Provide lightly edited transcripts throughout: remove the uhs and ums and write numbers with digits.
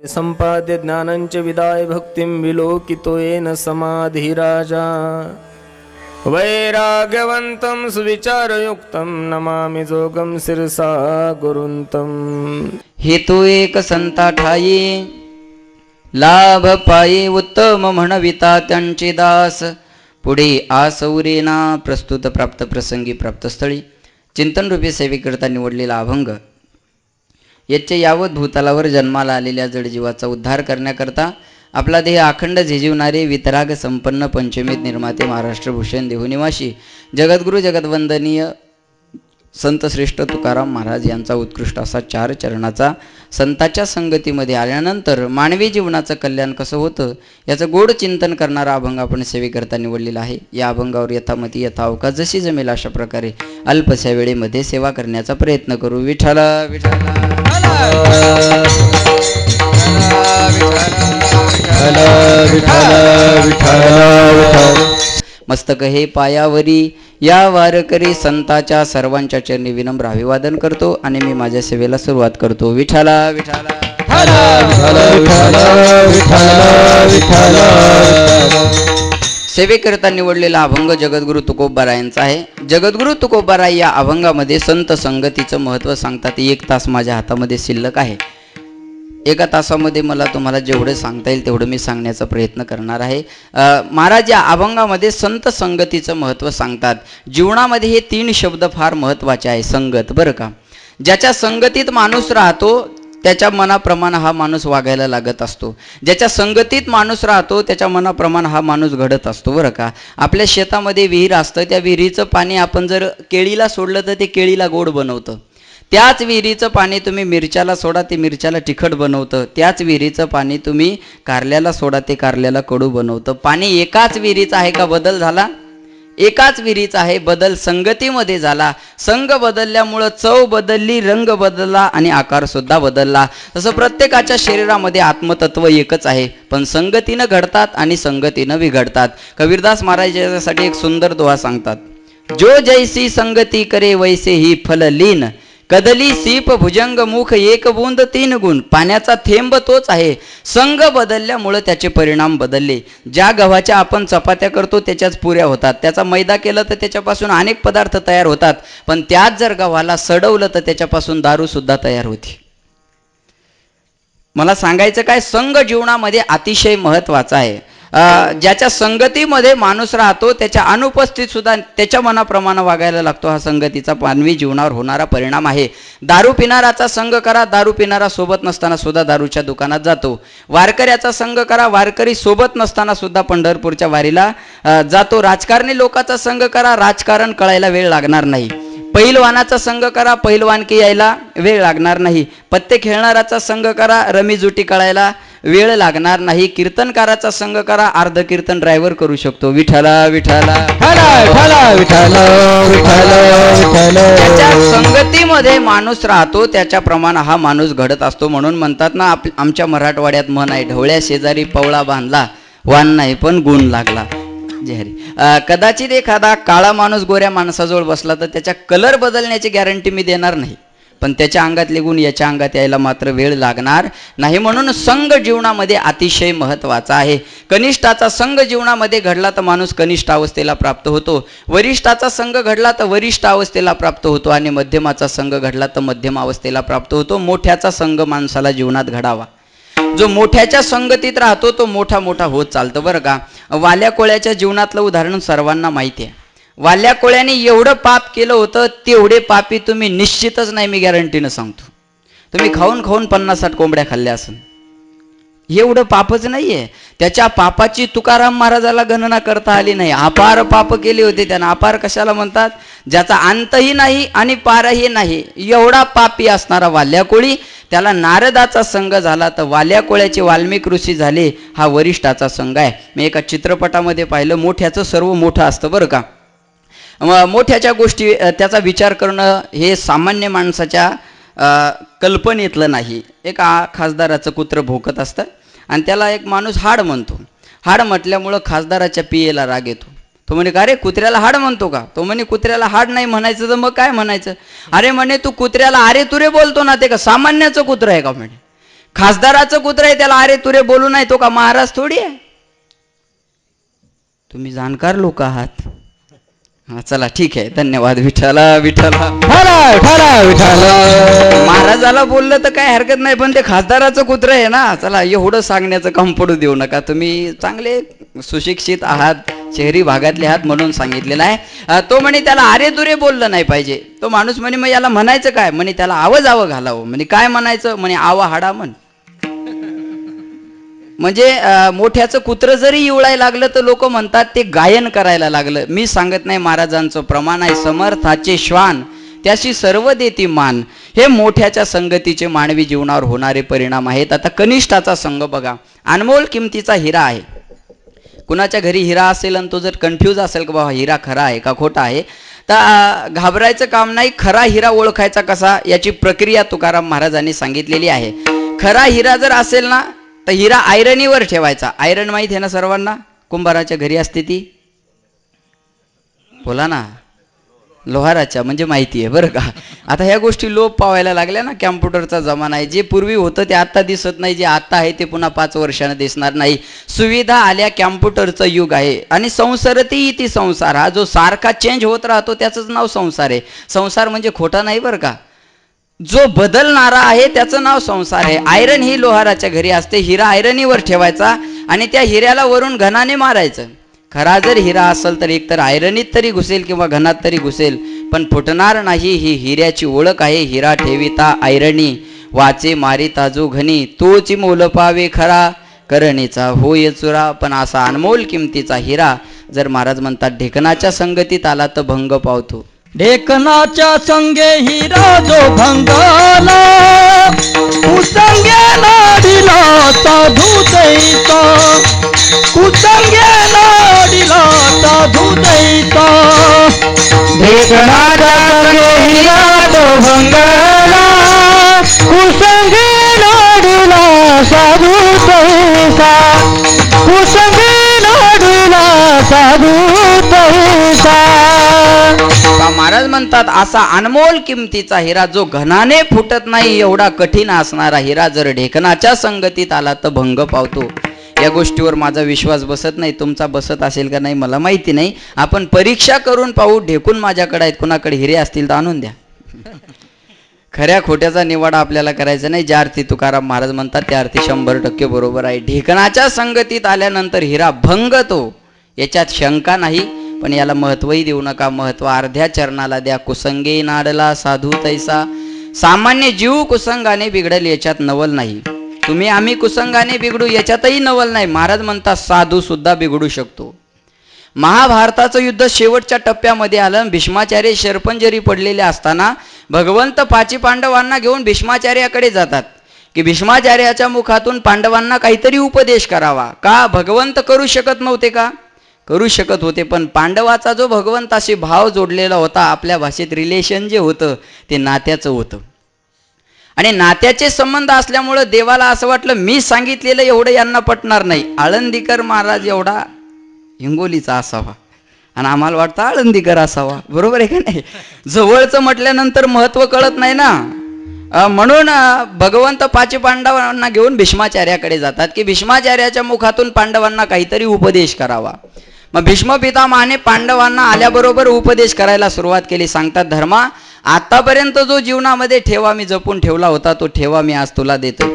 संपाद्य ज्ञानंच विदाय भक्तिं विलोकितो येन समाधिराजा वैराग्यवन्तं सुविचारयुक्तं नमामि जोगं शिरसा गुरुंतं। हेतू एक संता ठाई लाभ पायी उत्तम म्हणविता त्यांचे दास पुढे आसौरेना प्रस्तुत प्राप्त प्रसंगी प्राप्तस्थळी चिंतन रूपी सेवेकरता निवडलेला अभंग याचे यावत भूतलावर जन्माला आलेल्या जडजीवाचा उद्धार करण्याकरता आपला देह अखंड झिजवणारे वितराग संपन्न पंचमीत निर्माते महाराष्ट्र भूषण देहनिवासी जगद्गुरु जगद्वंदनीय संत श्रेष्ठ तुकाराम महाराज यांचा उत्कृष्ट असा 4 चरणाचा संताच्या संगतीमध्ये आल्यानंतर मानवी जीवनाचं कल्याण कसं होतं याचं गोड चिंतन करणारा अभंग आपण सेवेकरता निवडलेला आहे। या अभंगावर यथामती यथावकाश जशी जमेल अशा प्रकारे अल्पशा वेळेमध्ये सेवा करण्याचा प्रयत्न करू। विठ्ठल मस्तक हे पायावरी या वारकरी संताच्या सर्वांच्या चरणी विनम्र अभिवादन करतो आणि मी माझ्या सेवेला सुरुवात करतो। विठ्ठला सेवेकरता निवडलेला अभंग जगद्गुरु तुकोबारायांचा आहे। जगद्गुरु तुकोबाराय या अभंगामध्ये संत संगतीचं महत्त्व सांगतात। 1 तास माझ्या हातामध्ये शिल्लक आहे। एका तासामध्ये मला तुम्हाला जेवढं सांगता येईल तेवढं मी सांगण्याचा प्रयत्न करणार आहे। महाराज या अभंगामध्ये संत संगतीचं महत्त्व सांगतात। जीवनामध्ये हे 3 शब्द फार महत्त्वाचे आहे। संगत बरं का, ज्याच्या संगतीत माणूस राहतो त्याच्या मनाप्रमाणे हा माणूस वागायला लागत असतो। ज्याच्या संगतीत माणूस राहतो त्याच्या मनाप्रमाणे हा माणूस घडत असतो बरं का। आपल्या शेतामध्ये विहीर असतं, त्या विहिरीचं पाणी आपण जर केळीला सोडलं तर ते केळीला गोड बनवतं। त्याच विहिरीचं पाणी तुम्ही मिरच्याला सोडा ते मिरच्याला तिखट बनवतं। त्याच विहिरीचं पाणी तुम्ही कारल्याला सोडा ते कारल्याला कडू बनवतं। पाणी एकाच विहिरीचं आहे का बदल झाला? एकाच विहिरीचा आहे, बदल संगतीमध्ये झाला। संग बदलल्यामुळं चव बदलली, रंग बदलला आणि आकार सुद्धा बदलला। तसं प्रत्येकाच्या शरीरामध्ये आत्मतत्व एकच आहे, पण संगतीनं घडतात आणि संगतीनं बिघडतात। कबीरदास महाराज याच्यासाठी एक सुंदर दोहा सांगतात, जो जैसी संगती करे वैसे ही फल लीन, कदली सीप भुजंग मुख एक बूंद 3 गुण। पाण्याचा थेंब तोच आहे, संग बदलल्यामुळे त्याचे परिणाम बदलले। ज्या गव्हाच्या आपण चपात्या करतो त्याच्याच पुऱ्या होतात, त्याचा मैदा केलं तर त्याच्यापासून अनेक पदार्थ तयार होतात, पण त्याच जर गव्हाला सडवलं तर त्याच्यापासून दारू सुद्धा तयार होते। मला सांगायचं काय, संघ जीवनामध्ये अतिशय महत्त्वाचा आहे। ज्याच्या संगतीमध्ये माणूस राहतो त्याच्या अनुपस्थित सुद्धा त्याच्या मनाप्रमाणे वागायला लागतो। हा संगतीचा मानवी जीवनावर होणारा परिणाम आहे। दारू पिणाराचा संग करा, दारू पिणारा सोबत नसताना सुद्धा दारूच्या दुकानात जातो। वारकऱ्याचा संग करा, वारकरी सोबत नसताना सुद्धा पंढरपूरच्या वारीला जातो। राजकारणी लोकांचा संग करा, राजकारण कळायला वेळ लागणार नाही। पहिलवानाचा संग करा, पहिलवानकी यायला वेळ लागणार नाही। पत्ते खेळणाराचा संग करा, रमीजुटी कळायला वेळ लागणार नाही। कीर्तनकाराचा संग करा, अर्ध कीर्तन ड्रायव्हर करू शकतो। विठ्ठला विठ्ठला त्याच्या संगतीमध्ये माणूस राहतो त्याच्याप्रमाणे हा माणूस घडत असतो। म्हणून म्हणतात ना, आमच्या मराठवाड्यात म्हण आहे, ढवळ्या शेजारी पवळा बांधला वान नाही पण गुण लागला जेहरी। कदाचित एखादा काळा माणूस गोऱ्या माणसाजवळ बसला तर त्याच्या कलर बदलण्याची गॅरंटी मी देणार नाही, पण त्याच्या अंगातले गुण याच्या अंगात यायला मात्र वेळ लागणार नाही। म्हणून संघ जीवनामध्ये अतिशय महत्त्वाचा आहे। कनिष्ठाचा संघ जीवनामध्ये घडला तर माणूस कनिष्ठ अवस्थेला प्राप्त होतो, वरिष्ठाचा संघ घडला तर वरिष्ठ अवस्थेला प्राप्त होतो आणि मध्यमाचा संघ घडला तर मध्यम अवस्थेला प्राप्त होतो। मोठ्याचा संघ माणसाला जीवनात घडावा। जो मोठ्याच्या संगतीत राहतो तो मोठा मोठा होत चालतो बरं का। वाल्या कोळ्याच्या जीवनातलं उदाहरण सर्वांना माहिती आहे। वाल्या कोळ्याने एवढं पाप केलं होतं तेवढे पापी तुम्ही निश्चितच नाही, मी गॅरंटीनं सांगतो। तुम्ही खाऊन खाऊन 50-60 कोंबड्या खाल्ल्या असेल, एवढं पापच नाहीये। त्याच्या पापाची तुकाराम महाराजाला गणना करता आली नाही। अपार पाप केले होते त्यानं। अपार कशाला म्हणतात? ज्याचा अंतही नाही आणि पारही नाही, एवढा पापी असणारा वाल्या कोळी, त्याला नारदाचा संघ झाला तर वाल्या कोळ्याचे वाल्मिक ऋषी झाले। हा वरिष्ठाचा संघ आहे। मी एका चित्रपटामध्ये पाहिलं, मोठ्याचं सर्व मोठं असतं बरं का। मोठ्याच्या गोष्टी त्याचा विचार करणं हे सामान्य माणसाच्या कल्पनेतलं नाही। एक खासदाराचं कुत्र भोकत असतं आणि त्याला एक माणूस हाड म्हणतो। हाड म्हटल्यामुळं खासदाराच्या पियेला राग येतो। तो म्हणे, का रे कुत्र्याला हाड म्हणतो का? तो म्हणे, कुत्र्याला हाड नाही म्हणायचं तर मग काय म्हणायचं? अरे म्हणे, तू कुत्र्याला अरे तुरे बोलतो ना, ते का सामान्याचं कुत्र आहे का म्हणे? खासदाराचं कुत्र आहे, त्याला अरे तुरे बोलू नाही, तो का महाराज थोडी आहे? तुम्ही जाणकार लोक आहात. हा चला ठीक आहे, धन्यवाद. विठ्ठला विठ्ठला महाराजाला बोललं तर काय हरकत नाही, पण ते खासदाराचं कुत्र आहे ना. चला एवढं सांगण्याचं काम पडू देऊ नका. तुम्ही चांगले सुशिक्षित आहात, शहरी भागातले आहात म्हणून सांगितलेलं आहे. तो म्हणे त्याला अरे तुरे बोललं नाही पाहिजे. तो माणूस म्हणे मग याला म्हणायचं काय? म्हणे त्याला आवं घालावं. म्हणे काय म्हणायचं? म्हणे आवा हाडा म्हण. म्हणजे मोठ्याचं कुत्र जरी इवळायला लागलं तर लोक म्हणतात ते गायन करायला लागलं. मी सांगत नाही, महाराजांचं प्रमाण आहे, समर्थाचे श्वान त्याशी सर्व देती मान. हे मोठ्याच्या संगतीचे मानवी जीवनावर होणारे परिणाम आहेत. आता कनिष्ठाचा संघ बघा, अनमोल किमतीचा हिरा आहे. कुणाच्या घरी हिरा असेल आणि तो जर कन्फ्यूज असेल की बाबा हिरा खरा आहे का खोटा आहे, तर घाबरायचं काम नाही. खरा हिरा ओळखायचा कसा, याची प्रक्रिया तुकाराम महाराजांनी सांगितलेली आहे. खरा हिरा जर असेल ना तर हिरा आयरनीवर ठेवायचा. आयरन माहीत आहे ना सर्वांना, कुंभाराच्या घरी असते ती, बोला ना, लोहाराच्या, म्हणजे माहिती आहे बरं का. आता ह्या गोष्टी लोप पावायला लागल्या ना, कॅम्प्युटरचा जमाना आहे. जे पूर्वी होतं ते आता दिसत नाही, जे आता आहे ते पुन्हा 5 वर्षानं दिसणार नाही. सुविधा आल्या, कॅम्प्युटरचं युग आहे. आणि संसारती इति संसार, हा जो सारखा चेंज होत राहतो त्याचंच नाव संसार आहे. संसार म्हणजे खोटा नाही बरं का, जो बदलणारा आहे त्याचं नाव संसार आहे. आयरन ही लोहाराच्या घरी असते, हिरा आयरनीवर ठेवायचा आणि त्या हिऱ्याला वरून घनाने मारायचं. खरा जर हिरा असेल तर एकतर आयरनीत तरी घुसेल किंवा घनात तरी घुसेल, पण फुटणार नाही. ही हिऱ्याची ओळख आहे. हिरा ठेविता आयरणी, वाचे मारिता जो घनी, तोची मोल पावे खरा, करणीचा होय चुरा. पण असा अनमोल किमतीचा हिरा जर महाराज म्हणतात ढेकणाच्या संगतीत आला तर भंग पावतो. ढेकणाच्या संगे हिरा जो भंगाला, कुसंगे लाडिला साधू दैता, कुसंगे लाडिला साधू दैता. ढेकणाच्या संगे हिरा जो भंगाला, कुसंगे लाडिला साधू दैता, कुसंगे लाडिला साधू दैता. महाराज म्हणतात असा अनमोल किमतीचा हिरा जो घनाने फुटत नाही एवढा कठीण असणारा हिरा जर ढेकणाच्या संगतीत आला तर भंग पावतो. या गोष्टीवर माझा विश्वास बसत नाही, तुमचा बसत असेल का नाही मला माहिती नाही. आपण परीक्षा करून पाहू. ढेकून माझ्याकडे आहेत, कुणाकडे हिरे असतील तर आणून द्या. खऱ्या खोट्याचा निवाडा आपल्याला करायचा नाही. ज्या अर्थी तुकाराम महाराज म्हणतात त्या अर्थी 100% बरोबर आहे. ढेकणाच्या संगतीत आल्यानंतर हिरा भंगतो, याच्यात शंका नाही. पण याला महत्वही देऊ नका. महत्व अर्ध्या चरणाला द्या. कुसंगे नाडला साधू तैसा. सामान्य जीव कुसंगाने बिघडल याच्यात नवल नाही. तुम्ही आम्ही कुसंगाने बिघडू याच्यातही नवल नाही. महाराज म्हणतात साधू सुद्धा बिघडू शकतो. महाभारताचं युद्ध शेवटच्या टप्प्यामध्ये आलं. भीष्माचार्य शरपंजरी पडलेले असताना भगवंत 5 पांडवांना घेऊन भीष्माचार्याकडे जातात की भीष्माचार्याच्या मुखातून पांडवांना काहीतरी उपदेश करावा. का भगवंत करू शकत नव्हते का? करू शकत होते. पण पांडवाचा जो भगवंताशी भाव जोडलेला होता, आपल्या भाषेत रिलेशन जे होतं ते नात्याचं होतं. आणि नात्याचे संबंध असल्यामुळं देवाला असं वाटलं मी सांगितलेलं एवढं यांना पटणार नाही, आळंदीकर महाराज एवढा हिंगोलीचा असावा आणि आम्हाला वाटतं आळंदीकर असावा. बरोबर आहे का नाही? जवळचं म्हटल्यानंतर महत्व कळत नाही ना. म्हणून भगवंत 5 पांडवांना घेऊन भीष्माचार्याकडे जातात की भीष्माचार्याच्या मुखातून पांडवांना काहीतरी उपदेश करावा. मग भीष्म पितामहाने पांडवांना आल्याबरोबर उपदेश करायला सुरुवात केली. सांगतात धर्मा, आतापर्यंत जो जीवनामध्ये ठेवा मी जपून ठेवला होता तो ठेवा मी आज तुला देतो.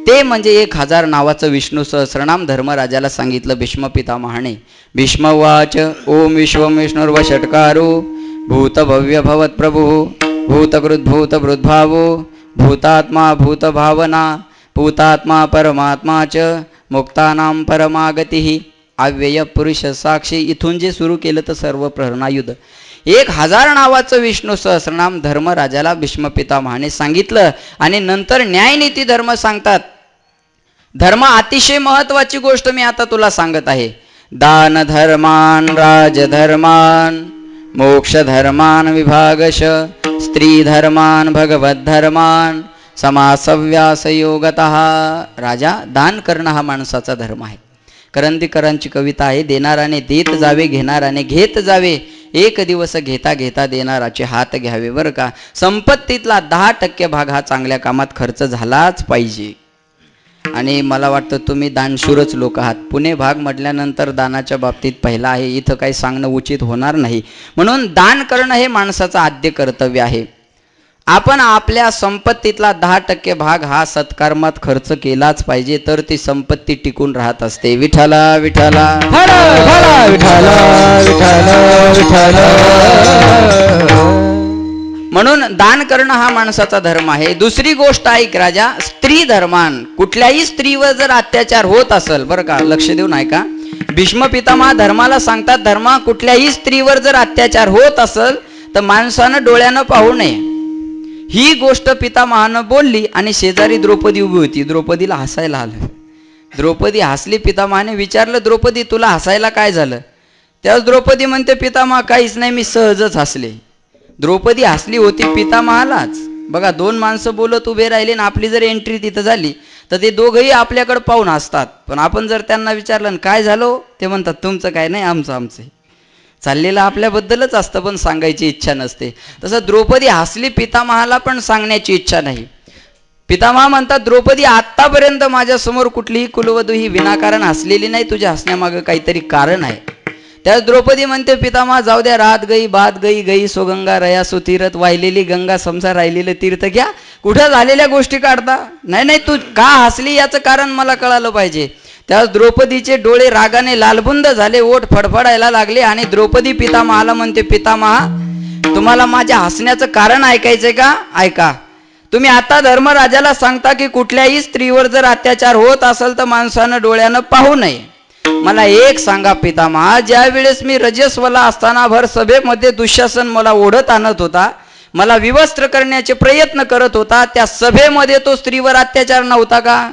ते म्हणजे 1000 नावाचं विष्णू सहस्रनाम धर्मराजाला सांगितलं भीष्म पितामहाने. भीष्मवाच ओम विश्वम विष्णुर्व षट्कारो भूत भव्य भवत प्रभु भूतकृत भूत भृद्भावो भूतात्मा भूत भावना भूतात्मा परमात्मा च मुक्तानाम परमागती अव्यय पुरुष साक्षी. इथून जे सुरू केलं तर सर्व प्रहरणायुध 1000 नावाचं विष्णू सहस्रनाम धर्मराजाला भीष्म पितामहाने सांगितलं. आणि नंतर न्यायनीती धर्म सांगतात. धर्म अतिशय महत्वाची गोष्ट मी आता तुला सांगत आहे. दान धर्मान राजधर्मान मोक्ष धर्मान विभागश स्त्री धर्मान भगवत धर्मान समासव्यास योगतः. राजा, दान करणं हा माणसाचा धर्म आहे. करंदीकरांची कविता आहे, देणाराने देत जावे घेणाराने घेत जावे, एक दिवस घेता घेता देणाराचे हात घ्यावे. बरं का, संपत्तीतला 10% भाग हा चांगल्या कामात खर्च झालाच पाहिजे. आणि मला वाटतं तुम्ही दानशूरच लोक आहात. पुणे भाग म्हटल्यानंतर दानाच्या बाबतीत पहिला आहे, इथं काही सांगणं उचित होणार नाही. म्हणून दान करणं हे माणसाचं आद्य कर्तव्य आहे. आपण आपल्या संपत्तीतला 10% भाग हा सत्कर्मात खर्च केलाच पाहिजे, तर ती संपत्ती टिकून राहत असते. विठ्ठला विठ्ठला म्हणून दान करणं हा माणसाचा धर्म आहे. दुसरी गोष्ट ऐक राजा, स्त्री धर्मान कुठल्याही स्त्रीवर जर अत्याचार होत असेल, बरं का, लक्ष देऊन ऐका, भीष्म पितामह धर्माला सांगतात, धर्मा कुठल्याही स्त्रीवर जर अत्याचार होत असेल तर माणसानं डोळ्यानं पाहू नये. ही गोष्ट पितामहानं बोलली आणि शेजारी द्रौपदी उभी होती. द्रौपदीला हसायला आलं. द्रौपदी हसली. पितामहाने विचारलं, द्रौपदी तुला हसायला काय झालं? त्यावेळेस द्रौपदी म्हणते, पितामह काहीच नाही, मी सहजच हसले. द्रौपदी हसली होती पितामहालाच. बघा, दोन माणसं बोलत उभे राहिले ना, आपली जर एंट्री तिथं झाली तर ते दोघंही आपल्याकडे पाहून हसतात. पण आपण जर त्यांना विचारलं काय झालं, ते म्हणतात तुमचं काय नाही, आमचं चाललेलं आपल्याबद्दलच असतं, पण सांगायची इच्छा नसते. तसं द्रौपदी हसली, पितामहाला पण सांगण्याची इच्छा नाही. पितामह म्हणतात, द्रौपदी आत्तापर्यंत माझ्यासमोर कुठलीही कुलवधू ही विनाकारण हसलेली नाही, तुझ्या हसण्यामागं काहीतरी कारण आहे. त्याच द्रौपदी म्हणते, पितामह जाऊ द्या, रात गई बात गई, गई सो गंगा रया सो तीरथ, वाहिलेली गंगा समजा राहिलेलं तीर्थ घ्या. कुठं झालेल्या गोष्टी काढता? नाही, तू का हसली याचं कारण मला कळालं पाहिजे. त्यावेळेस द्रौपदीचे डोळे रागाने लालबुंद झाले, ओठ फडफडायला लागले आणि द्रौपदी पितामहाला म्हणते, पितामह तुम्हाला माझ्या हसण्याचं कारण ऐकायचंय का? ऐका. तुम्ही आता धर्मराजाला सांगता की कुठल्याही स्त्रीवर जर अत्याचार होत असेल तर माणसानं डोळ्यानं पाहू नये. मला एक सांगा पितामह, ज्या वेळेस मी रजस्वला असताना भर सभेमध्ये दुःशासन मला ओढत आणत होता, मला विवस्त्र करण्याचे प्रयत्न करत होता, त्या सभेमध्ये तो स्त्रीवर अत्याचार नव्हता का?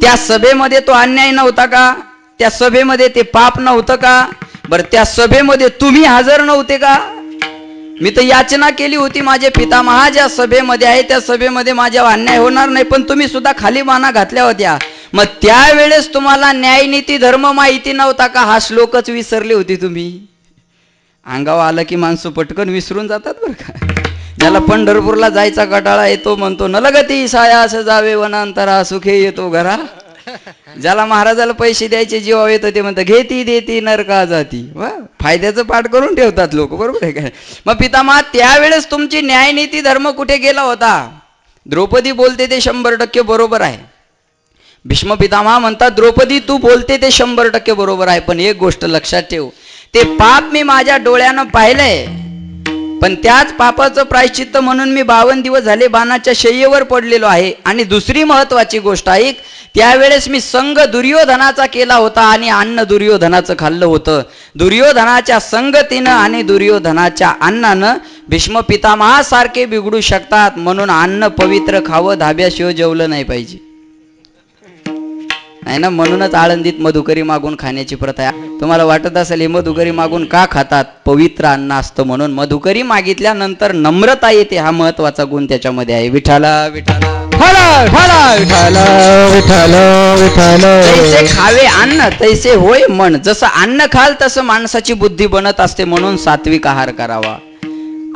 त्या सभेमध्ये तो अन्याय नव्हता का? त्या सभेमध्ये ते पाप नव्हतं का? बरं, त्या सभेमध्ये तुम्ही हजर नव्हते का? मी तर याचना केली होती, माझे पितामह ज्या सभेमध्ये आहे त्या सभेमध्ये माझ्यावर अन्याय होणार नाही, पण तुम्ही सुद्धा खाली माना घातल्या होत्या. मग त्यावेळेस तुम्हाला न्यायनीती धर्म माहिती नव्हता का? हा श्लोकच विसरले होते तुम्ही. अंगावर आलं की माणसं पटकन विसरून जातात बरं का. ज्याला पंढरपूरला जायचा कटाळा येतो म्हणतो, नलगती सायास जावे वनांतरा, सुखे येतो घरा. ज्याला महाराजाला पैसे द्यायचे जीवा येतं ते म्हणतं, घेती देती नरका जाती. वा, फायद्याचं पाठ करून ठेवतात लोक, बरोबर आहे काय? मग पितामह त्यावेळेस तुमची न्यायनीती धर्म कुठे गेला होता? द्रौपदी बोलते ते 100% बरोबर आहे. भीष्म पितामह म्हणतात, द्रौपदी तू बोलते ते 100% बरोबर आहे, पण एक गोष्ट लक्षात ठेव, ते पाप मी माझ्या डोळ्यानं पाहिलंय, पण त्याच पापाचं प्रायश्चित्त म्हणून मी 52 दिवस झाले बाणाच्या शय्येवर पडलेलो आहे. आणि दुसरी महत्वाची गोष्ट ऐक, त्यावेळेस मी संग दुर्योधनाचा केला होता आणि अन्न दुर्योधनाचं खाल्लं होतं. दुर्योधनाच्या संगतीनं आणि दुर्योधनाच्या अन्नानं भीष्म पितामहासारखे बिघडू शकतात, म्हणून अन्न पवित्र खावं, धाब्याशिवाय जेवलं नाही पाहिजे. नाही ना, म्हणूनच आळंदीत मधुकरी मागून खाण्याची प्रथा आहे. तुम्हाला वाटत असेल हे मधुकरी मागून का खातात? पवित्र अन्न असतं म्हणून. मधुकरी मागितल्यानंतर नम्रता येते, हा महत्वाचा गुण त्याच्यामध्ये आहे. विठाला विठाला तैसे खावे अन्न तैसे होय मन. जसं अन्न खाल तसं माणसाची बुद्धी बनत असते, म्हणून सात्विक आहार करावा.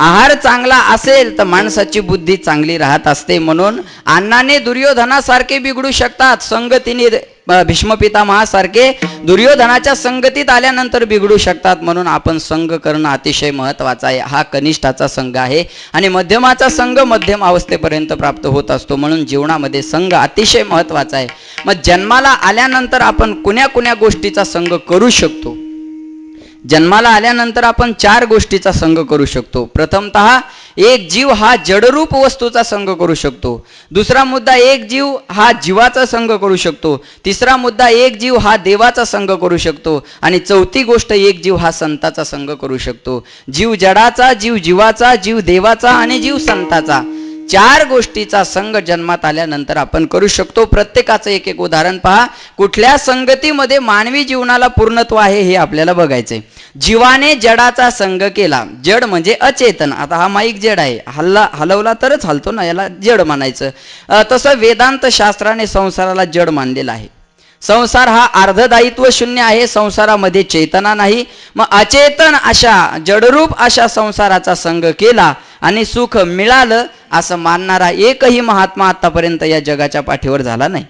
आहार चांगला असेल तर माणसाची बुद्धी चांगली राहत असते, म्हणून अन्नाने दुर्योधनासारखे बिघडू शकतात, संगतीने भीष्म पितामहासारखे दुर्योधनाच्या संगतीत आल्यानंतर बिघडू शकतात. म्हणून आपण संघ करणं अतिशय महत्वाचं आहे. हा कनिष्ठाचा संघ आहे आणि मध्यमाचा संघ मध्यम अवस्थेपर्यंत प्राप्त होत असतो, म्हणून जीवनामध्ये संघ अतिशय महत्वाचा आहे. मग जन्माला आल्यानंतर आपण कुण्या गोष्टीचा संघ करू शकतो? जन्माला आल्यानंतर आपण 4 गोष्टीचा संघ करू शकतो. प्रथमतः एक जीव हा जडरूप वस्तूचा संघ करू शकतो. दुसरा मुद्दा, एक जीव हा जीवाचा संघ करू शकतो. तिसरा मुद्दा, एक जीव हा देवाचा संघ करू शकतो. आणि चौथी गोष्ट, एक जीव हा संताचा संघ करू शकतो. जीव जडाचा, जीव जीवाचा, जीव देवाचा आणि जीव संताचा, 4 गोष्टीचा संघ जन्मात आल्यानंतर आपण करू शकतो. प्रत्येकाचं एक उदाहरण पहा. कुठल्या संगतीमध्ये मानवी जीवनाला पूर्णत्व आहे हे आपल्याला बघायचंय. जीवाने जडाचा संघ केला. जड म्हणजे अचेतन. आता हा माईक जड आहे, हलवला तरच हलतो ना, याला जड मानायचं. तसं वेदांत शास्त्राने संसाराला जड मानलेला आहे. संसार हा अर्धदायित्व शून्य आहे, संसारामध्ये चेतना नाही. मग अचेतन अशा जडरूप अशा संसाराचा संघ केला आणि सुख मिळालं असं मानणारा एकही महात्मा आतापर्यंत या जगाच्या पाठीवर झाला नाही.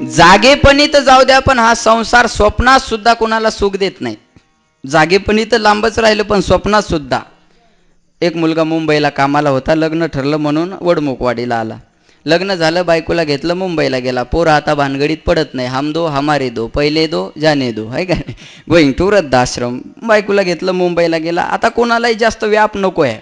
जागेपणी तर जाऊ द्या, पण हा संसार स्वप्नात सुद्धा कोणाला सुख देत नाही. जागेपणी तर लांबच राहिलं, पण स्वप्नात सुद्धा. एक मुलगा मुंबईला कामाला होता, लग्न ठरलं म्हणून वडमुखवाडीला आला. लग्न झालं, बायकोला घेतलं, मुंबईला गेला. पोरं आता भानगडीत पडत नाही. हम दो हमारे दो, पहिले दो जाने दो, आहे का नाही, गोईंग टू वृद्धाश्रम. बायकोला घेतलं, मुंबईला गेला. आता कोणालाही जास्त व्याप नको आहे.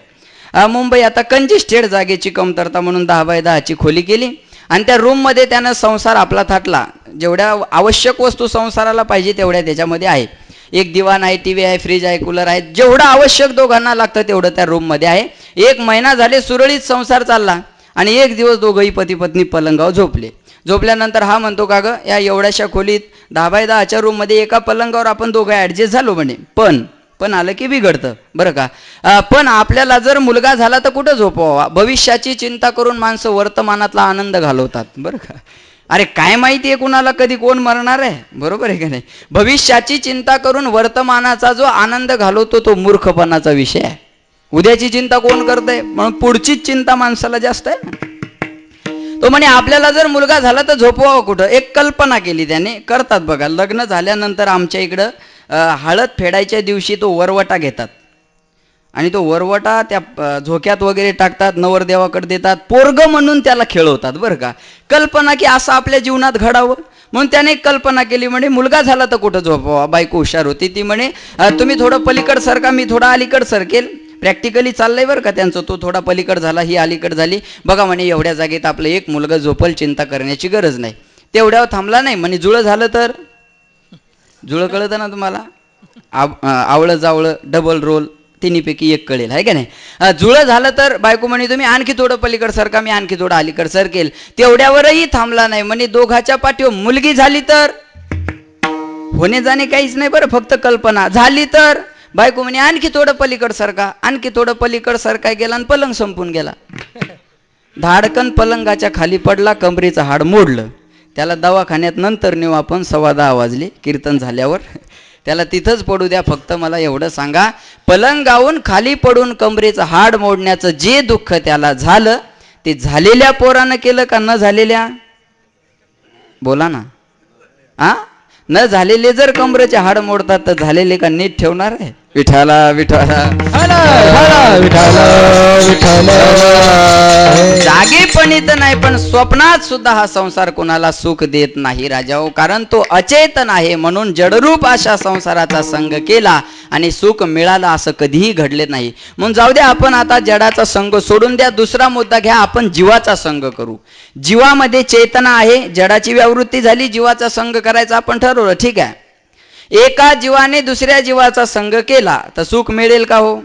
मुंबई आता कंजेस्टेड, जागेची कमतरता म्हणून 10 बाय 10ची खोली केली आणि त्या रूममध्ये त्यानं संसार आपला थाटला. जेवढ्या आवश्यक वस्तू संसाराला पाहिजे तेवढ्या त्याच्यामध्ये आहे. एक दिवाण आहे, टी व्ही आहे, फ्रीज आहे, कूलर आहे, जेवढं आवश्यक दोघांना लागतं तेवढं त्या रूममध्ये आहे. 1 महिना झाले सुरळीत संसार चालला आणि एक दिवस दोघंही पती पत्नी पलंगावर झोपले. झोपल्यानंतर हा म्हणतो, का गं, या एवढ्याशा खोलीत 10 बाय 10च्या रूममध्ये एका पलंगावर आपण दोघं ॲडजस्ट झालो म्हणे. पण आलं की बिघडतं बरं का. पण आपल्याला जर मुलगा झाला तर कुठं झोपवावा. भविष्याची चिंता करून माणसं वर्तमानातला आनंद घालवतात बरं का. अरे काय माहिती आहे कुणाला कधी कोण मरणार आहे, बरोबर आहे का नाही. भविष्याची चिंता करून वर्तमानाचा जो आनंद घालवतो तो मूर्खपणाचा विषय आहे. उद्याची चिंता कोण करतंय, म्हणून पुढचीच चिंता माणसाला जास्त आहे. तो म्हणे आपल्याला जर मुलगा झाला तर झोपवावं कुठं. एक कल्पना केली त्याने. करतात बघा, लग्न झाल्यानंतर आमच्या इकडं हळद फेडायच्या दिवशी तो वरवटा घेतात आणि तो वरवटा त्या झोक्यात वगैरे टाकतात, नवरदेवाकडे देतात, पोरग म्हणून त्याला खेळवतात बरं का. कल्पना की असं आपल्या जीवनात घडावं म्हणून त्याने एक कल्पना केली. म्हणे मुलगा झाला तर कुठं झोपवा. बायको हुशार होती, ती म्हणे तुम्ही थोडं पलीकड सरका, मी थोडा अलीकड सरकेल. प्रॅक्टिकली चाललंय बरं का त्यांचं. तो थोडा पलीकड झाला, ही अलीकड झाली. बघा म्हणे एवढ्या जागेत आपलं एक मुलगा झोपल, चिंता करण्याची गरज नाही. तेवढ्यावर थांबला नाही. म्हणे जुळं झालं तर. जुळं कळतं ना तुम्हाला, आवळं जावळं डबल रोल तिन्हीपैकी एक कळेल, आहे का नाही. जुळं झालं तर बायको म्हणे तुम्ही आणखी थोडं पलीकड सरका, मी आणखी थोडं अलीकड सरकेल. तेवढ्यावरही थांबला नाही. म्हणे दोघाच्या पाठीवर मुलगी झाली तर. होणे जाणे काहीच नाही बरं, फक्त कल्पना. झाली तर बायको म्हणे आणखी थोडं पलीकड सरका, आणखी थोडं पलीकड सरकाय गेला आणि पलंग संपून गेला. धाडकन पलंगाच्या खाली पडला, कमरेचं हाड मोडलं. त्याला दवाखान्यात नंतर नेऊ आपण, 10:15 वाजले कीर्तन झाल्यावर. त्याला तिथंच पडू द्या, फक्त मला एवढं सांगा, पलंगावून खाली पडून कमरेचं हाड मोडण्याचं जे दुःख त्याला झालं ते झालेल्या पोरानं केलं का न झालेल्या. बोला ना. न झालेले जर कमरेचे हाड मोडतात तर झालेले का नीट ठेवणार आहे. विठाला विठाला जागेपणी तर नाही, पण स्वप्नात सुद्धा हा संसार कोणाला सुख देत नाही राजाओ. कारण तो अचेतन आहे. म्हणून जडरूप अशा संसाराचा संग केला आणि सुख मिळालं असं कधीही घडले नाही. म्हणून जाऊ द्या, आपण आता जडाचा संग सोडून द्या. दुसरा मुद्दा घ्या, आपण जीवाचा संग करू. जीवामध्ये चेतना आहे, जडाची व्यावृत्ती झाली, जीवाचा संग करायचा आपण ठरवलं, ठीक आहे. एका जीवाने दुसऱ्या जीवाचा संग केला तर सुख मिळेल का हो.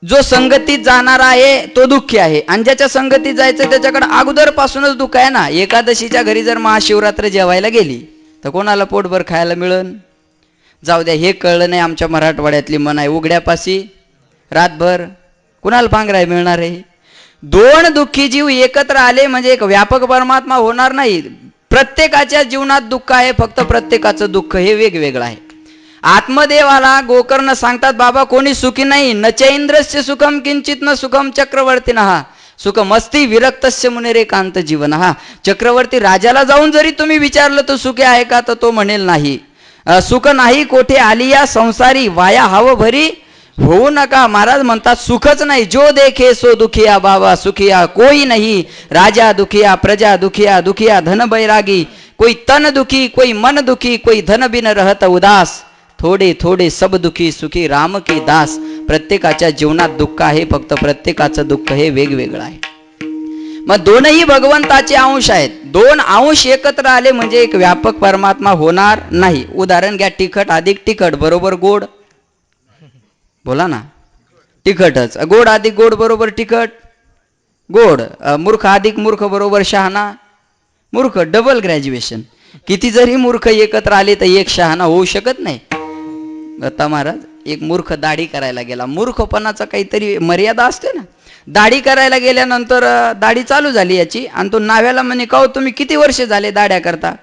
जो संगतीत जाणार आहे तो दुःखी आहे आणि ज्याच्या संगतीत जायचं त्याच्याकडे अगोदरपासूनच दुःख आहे ना. एकादशीच्या घरी जर महाशिवरात्र जेवायला गेली तर कोणाला पोटभर खायला मिळन. जाऊ द्या, हे कळलं नाही. आमच्या मराठवाड्यातली मन आहे, उघड्यापाशी रातभर कुणाला पांघराय मिळणार आहे. 2 दुःखी जीव एकत्र आले म्हणजे एक व्यापक परमात्मा होणार नाही. प्रत्येकाच्या जीवनात दुःख आहे, फक्त प्रत्येकाचं दुःख हे वेगवेगळं आहे. आत्मदेवाला गोकर्ण सांगतात, बाबा कोणी सुखी नाही. न चैंद्रस्य सुखम किंचित न सुखम चक्रवर्तीनः सुखमस्ती विरक्तस्य मुनिरे कांत जीवनः. चक्रवर्ती राजाला जाऊन जरी तुम्ही विचारलं तो सुखी आहे का, तर तो म्हणेल नाही. सुख नाही कोठे आली या संसारी, वाया हवं भरी होऊ नका. महाराज म्हणतात सुखच नाही. जो देखे सो दुखिया बाबा सुखिया कोई नहीं. राजा दुखिया प्रजा दुखिया, दुखिया धन बैरागी. कोई तन दुखी कोई मन दुखी, कोई धन बिन रहत उदास. थोडे थोडे सब दुखी सुखी राम के दास. प्रत्येकाच्या जीवनात दुःख आहे, फक्त प्रत्येकाचं दुःख हे वेगवेगळं आहे. मग दोनही भगवंताचे अंश आहेत. 2 अंश एकत्र आले म्हणजे एक व्यापक परमात्मा होणार नाही. उदाहरण घ्या, तिखट अधिक तिखट बरोबर गोड. बोला ना. तिखटच. गोड अधिक गोड बरोबर तिखट गोड. मूर्ख अधिक मूर्ख बरोबर शहाणा मूर्ख. Double graduation. किती जरी मूर्ख एकत्र आले तर एक शहाणा होऊ शकत नाही. दत्ता महाराज, एक मूर्ख दाढी करायला गेला. मूर्खपणाचा काहीतरी मर्यादा असते ना. दाढी करायला गेल्यानंतर दाढी चालू झाली याची आणि तो नाव्याला म्हणे, का हो तुम्ही किती वर्ष झाले दाढ्या करता.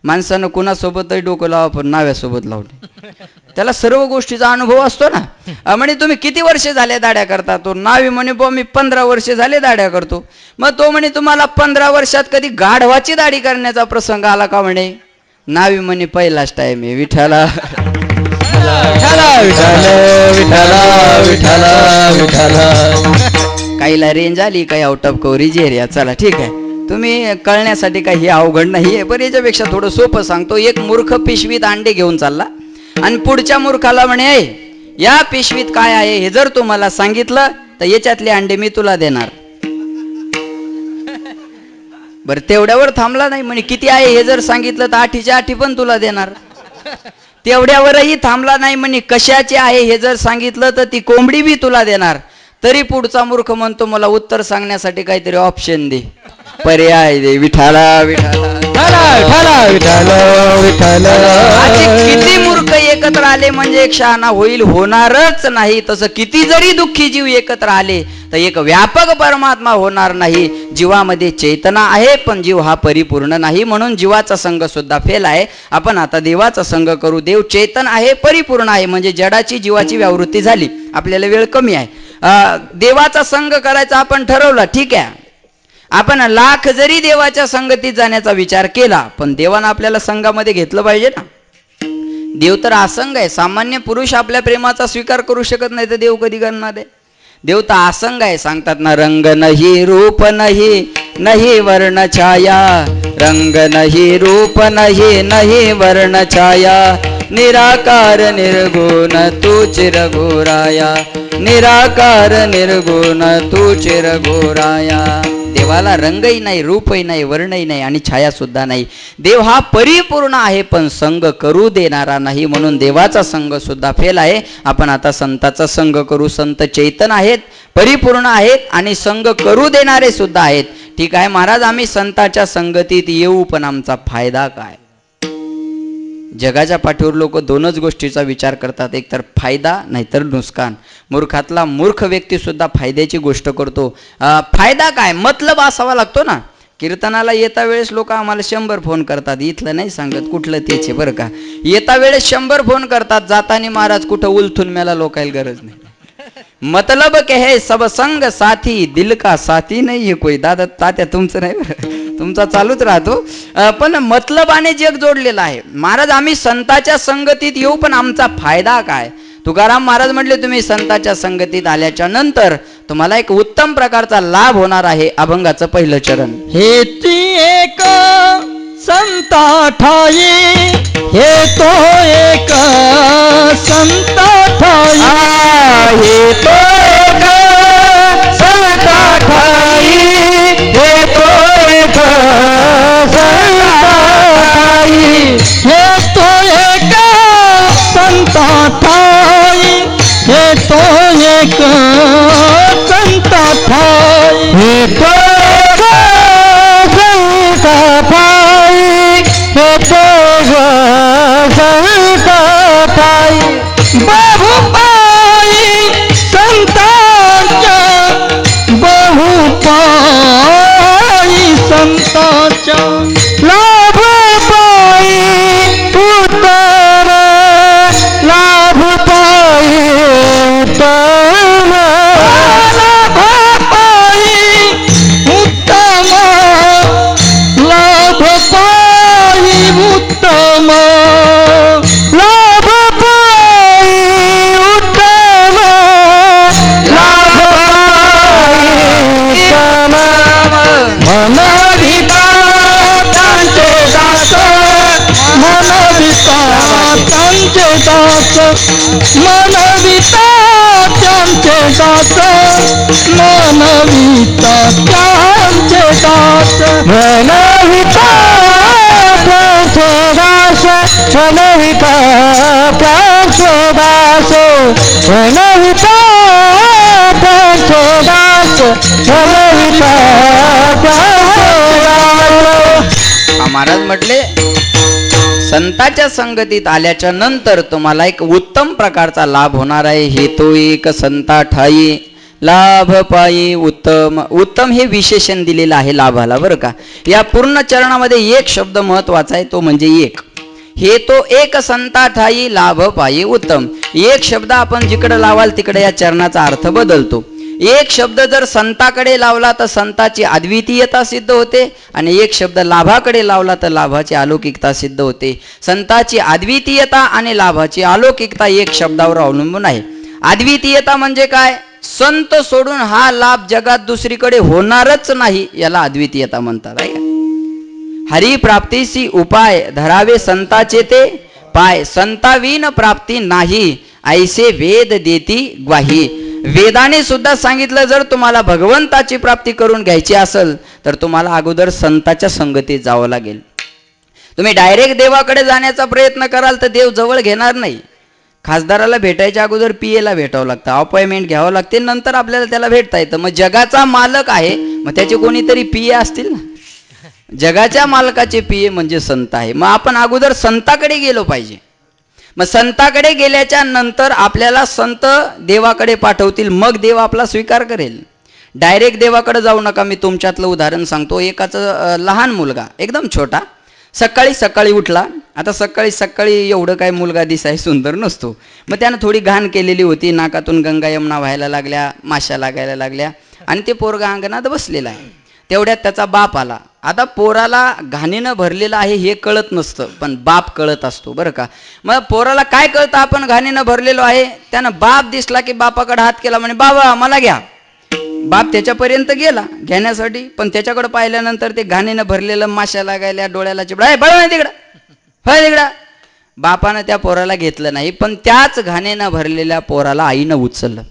माणसानं कुणासोबतही डोकं लावा पण नाव्यासोबत लावले त्याला सर्व गोष्टीचा अनुभव असतो ना. म्हणे तुम्ही किती वर्ष झाले दाढ्या करता? तो नावी म्हणे बुवा मी 15 वर्ष झाले दाढ्या करतो. मग तो म्हणे तुम्हाला 15 वर्षात कधी गाढवाची दाढी करण्याचा प्रसंग आला का? म्हणे नावी म्हणे पहिलाच टाइम आहे. विठ्ठला काहीला रेंज आली, काही आउट ऑफ कव्हरेज एरिया. चला ठीक आहे, तुम्ही कळण्यासाठी काही अवघड नाही आहे, पण याच्यापेक्षा थोडं सोपं सांगतो. एक मूर्ख पिशवीत अंडे घेऊन चालला आणि पुढच्या मूर्खाला म्हणे या पिशवीत काय आहे हे जर तू मला सांगितलं तर याच्यातले अंडे मी तुला देणार. बर तेवढ्यावर थांबला नाही, म्हणे किती आहे हे जर सांगितलं तर 8च्या 8 पण तुला देणार. तेवढ्यावरही थांबला नाही, म्हणे कशाचे आहे हे जर सांगितलं तर ती कोंबडी बी तुला देणार. तरी पुढचा मूर्ख म्हणतो मला उत्तर सांगण्यासाठी काहीतरी ऑप्शन दे, पर्याय दे. विठाला विठाला किती मूर्ख एकत्र आले म्हणजे एक शहाणा होईल, होणारच नाही. तसं किती जरी दुःखी जीव एकत्र आले तर एक व्यापक परमात्मा होणार नाही. जीवामध्ये चेतना आहे पण जीव हा परिपूर्ण नाही, म्हणून जीवाचा संघ सुद्धा फेल आहे. आपण आता देवाचा संघ करू. देव चेतन आहे, परिपूर्ण आहे, म्हणजे जडाची जीवाची व्यावृत्ती झाली. आपल्याला वेळ कमी आहे. देवाचा संघ करायचा आपण ठरवलं, ठीक आहे. आपण लाख जरी देवाच्या संगतीत जाण्याचा विचार केला पण देवानं आपल्याला संघामध्ये घेतलं पाहिजे ना. देव तर असंग आहे. सामान्य पुरुष आपल्या प्रेमाचा स्वीकार करू शकत नाही तर देव कधी करणार आहे? देव तर असंग आहे. सांगतात ना, रंग नाही रूप नाही नाही वर्ण छाया, रंग नाही रूप नाही नाही वर्ण छाया, निराकार निर्गुण तू चिरघोराया, निराकार निर्गुण तू चिरघोराया. देवाला रंगही नाही, रूपही नाही, वर्णही नाही आणि छाया सुद्धा नाही. देव हा परिपूर्ण आहे पण संग करू देणारा नाही, म्हणून देवाचा संघ सुद्धा फेल आहे. आपण आता संताचा संघ करू. संत चैतन आहेत, परिपूर्ण आहेत आणि संघ करू देणारे सुद्धा आहेत. ठीक आहे महाराज, आम्ही संताच्या संगतीत येऊ पण आमचा फायदा काय? जगाच्या पाठीवर लोक दोनच गोष्टीचा विचार करतात, एक तर फायदा नाहीतर नुकसान. मूर्खातला मूर्ख व्यक्ती सुद्धा फायद्याची गोष्ट करतो. फायदा काय? मतलब असावा लागतो ना. कीर्तनाला येता वेळेस लोक आम्हाला 100 फोन करतात, इथलं नाही सांगत कुठलं तेच बरं का. येता वेळेस 100 फोन करतात, जातानी महाराज कुठं उलथून मेला लोकायला गरज नाही. मतलब के है सब संग साथी, दिल का साथी नाही है कोई. दादा तात्या तुमचं नाही बरं, तुमचा चालूच राहतो, पण मतलबाने जग जोडलेलं आहे. महाराज आम्ही संताच्या संगतीत येऊ पण आमचा फायदा काय? तुकाराम महाराज म्हटले तुम्ही संताच्या संगतीत आल्याच्या नंतर तुम्हाला एक उत्तम प्रकारचा लाभ होणार आहे. अभंगाचं पहिलं चरण. हेती एक संता ठाई, हे तो एक संता ठाई, हे तो एक संता ठाई, हे तो एक संता ठाई, हे तो एक संता ठाई, हे तो एक संता ठाई, हे तो बहुपाई संतांच्या, बहुपाई संतांच्या, लाभ पाई उत्तम, लाभ पाई उत्तम, लाभ पाई उत्तम, लाभ पाई उत्तम, लाभ पाई उत्तम, लाभ पाई उत्तम. मनविता त्यांचे दास, मनविता त्यांचे दास, मनविता त्यांचे दास, मनविता त्यांचे दास, मनविता त्यांचे दास, मनविता त्यांचे दास, मनविता त्यांचे दास, मनविता त्यांचे दास. महाराज म्हटले संताच्या संगतीत आल्याच्या नंतर तुम्हाला एक उत्तम प्रकारचा लाभ होणार आहे. हे तो एक संता ठाई, लाभ पायी उत्तम. उत्तम हे विशेषण दिलेलं आहे लाभाला बरं का. या पूर्ण चरणामध्ये एक शब्द महत्वाचा आहे, तो म्हणजे एक. हे तो एक संता ठाई लाभ पायी उत्तम. एक शब्द आपण जिकडे लावाल तिकडे या चरणाचा अर्थ बदलतो. एक शब्द जर संताकडे लावला तर संताची अद्वितीयता सिद्ध होते, आणि एक शब्द लाभाकडे लावला तर लाभाची अलौकिकता सिद्ध होते. संताची अद्वितीयता आणि लाभाची अलौकिकता एक शब्दावर अवलंबून आहे. अद्वितीयता म्हणजे काय? संत सोडून हा लाभ जगात दुसरीकडे होणारच नाही, याला अद्वितीयता म्हणतात आहे का. हरिप्राप्तीसी उपाय धरावे संताचे ते पाय, संताविन प्राप्ती नाही ऐसे वेद देती ग्वाही. वेदाने सुद्धा सांगितलं, जर तुम्हाला भगवंताची प्राप्ती करून घ्यायची असेल तर तुम्हाला अगोदर संताच्या संगतीत जावं लागेल. तुम्ही डायरेक्ट देवाकडे जाण्याचा प्रयत्न कराल तर देव जवळ घेणार नाही. खासदाराला भेटायच्या अगोदर पीएला भेटावं लागतं, अपॉइंटमेंट घ्यावं लागते, नंतर आपल्याला त्याला भेटता येतं. मग जगाचा मालक आहे, मग त्याचे कोणीतरी पीए असतील ना. जगाच्या मालकाचे पीए म्हणजे संत आहे. मग आपण अगोदर संताकडे गेलो पाहिजे. मग संताकडे गेल्याच्या नंतर आपल्याला संत देवाकडे पाठवतील, मग देव आपला स्वीकार करेल. डायरेक्ट देवाकडे जाऊ नका. मी तुमच्यातलं उदाहरण सांगतो. एकाचं लहान मुलगा एकदम छोटा सकाळी सकाळी उठला. आता सकाळी सकाळी एवढं काय मुलगा दिसाय सुंदर नसतो. मग त्यानं थोडी घाण केलेली होती, नाकातून गंगा यमुना व्हायला लागल्या, माश्या लागायला लागल्या, आणि ते पोरगा अंगणात बसलेला आहे. तेवढ्यात त्याचा बाप आला. आता पोराला घाणीनं भरलेलं आहे हे कळत नसतं, पण बाप कळत असतो बरं का. मग पोराला काय कळतं आपण घाणीनं भरलेलो आहे? त्यानं बाप दिसला की बापाकडे हात केला, म्हणे बाबा मला घ्या. बाप त्याच्यापर्यंत गेला घेण्यासाठी, पण त्याच्याकडे पाहिल्यानंतर ते घाणीनं भरलेलं, माश्या लागायला, डोळ्याला चिबडा, बळवा तिकडं होय तिकडं. बापानं त्या पोराला घेतलं नाही, पण त्याच घाणीनं भरलेल्या पोराला आईनं उचललं.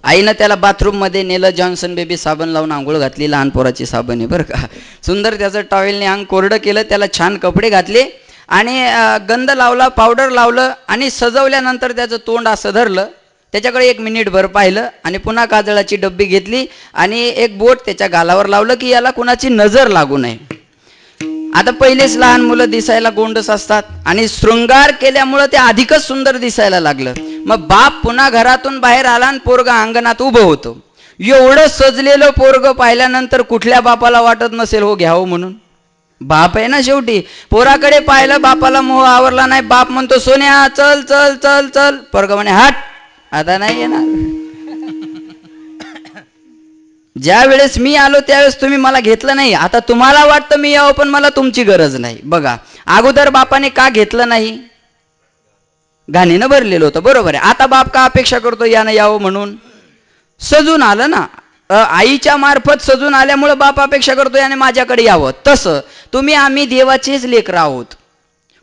आईनं त्याला बाथरूममध्ये नेलं, जॉन्सन बेबी साबण लावून आंघोळ घातली. लहान पोराची साबण आहे बरं का. सुंदर त्याचं टॉवेलने अंग कोरडं केलं, त्याला छान कपडे घातले आणि गंध लावला, पावडर लावलं, आणि सजवल्यानंतर त्याचं तोंड असं धरलं, त्याच्याकडे 1 मिनिटभर पाहिलं, आणि पुन्हा काजळाची डब्बी घेतली आणि एक बोट त्याच्या गालावर लावलं की याला कुणाची नजर लागू नये. आता पहिलेच लहान मुलं दिसायला गोंडस असतात, आणि शृंगार केल्यामुळं ते अधिकच सुंदर दिसायला लागलं. मग बाप पुन्हा घरातून बाहेर आला आणि पोरगा अंगणात उभं होतं. एवढं सजलेलं पोरग पाहिल्यानंतर कुठल्या बापाला वाटत नसेल हो घ्यावं म्हणून? बाप आहे ना शेवटी. पोराकडे पाहिलं, बापाला मोह आवरला नाही. बाप म्हणतो सोन्या चल चल चल चल. पोरगा म्हणे हट, आता नाही येणार. ज्या वेळेस मी आलो त्यावेळेस तुम्ही मला घेतलं नाही, आता तुम्हाला वाटतं मी यावं, पण मला तुमची गरज नाही. बघा, अगोदर बापाने का घेतलं नाही? घाणीनं भरलेलं होतं, बरोबर आहे. आता बाप का अपेक्षा करतो यानं यावं म्हणून? सजून आलं ना, आईच्या मार्फत सजून आल्यामुळे बाप अपेक्षा करतो याने माझ्याकडे यावं. तसं तुम्ही आम्ही देवाचेच लेकरं आहोत.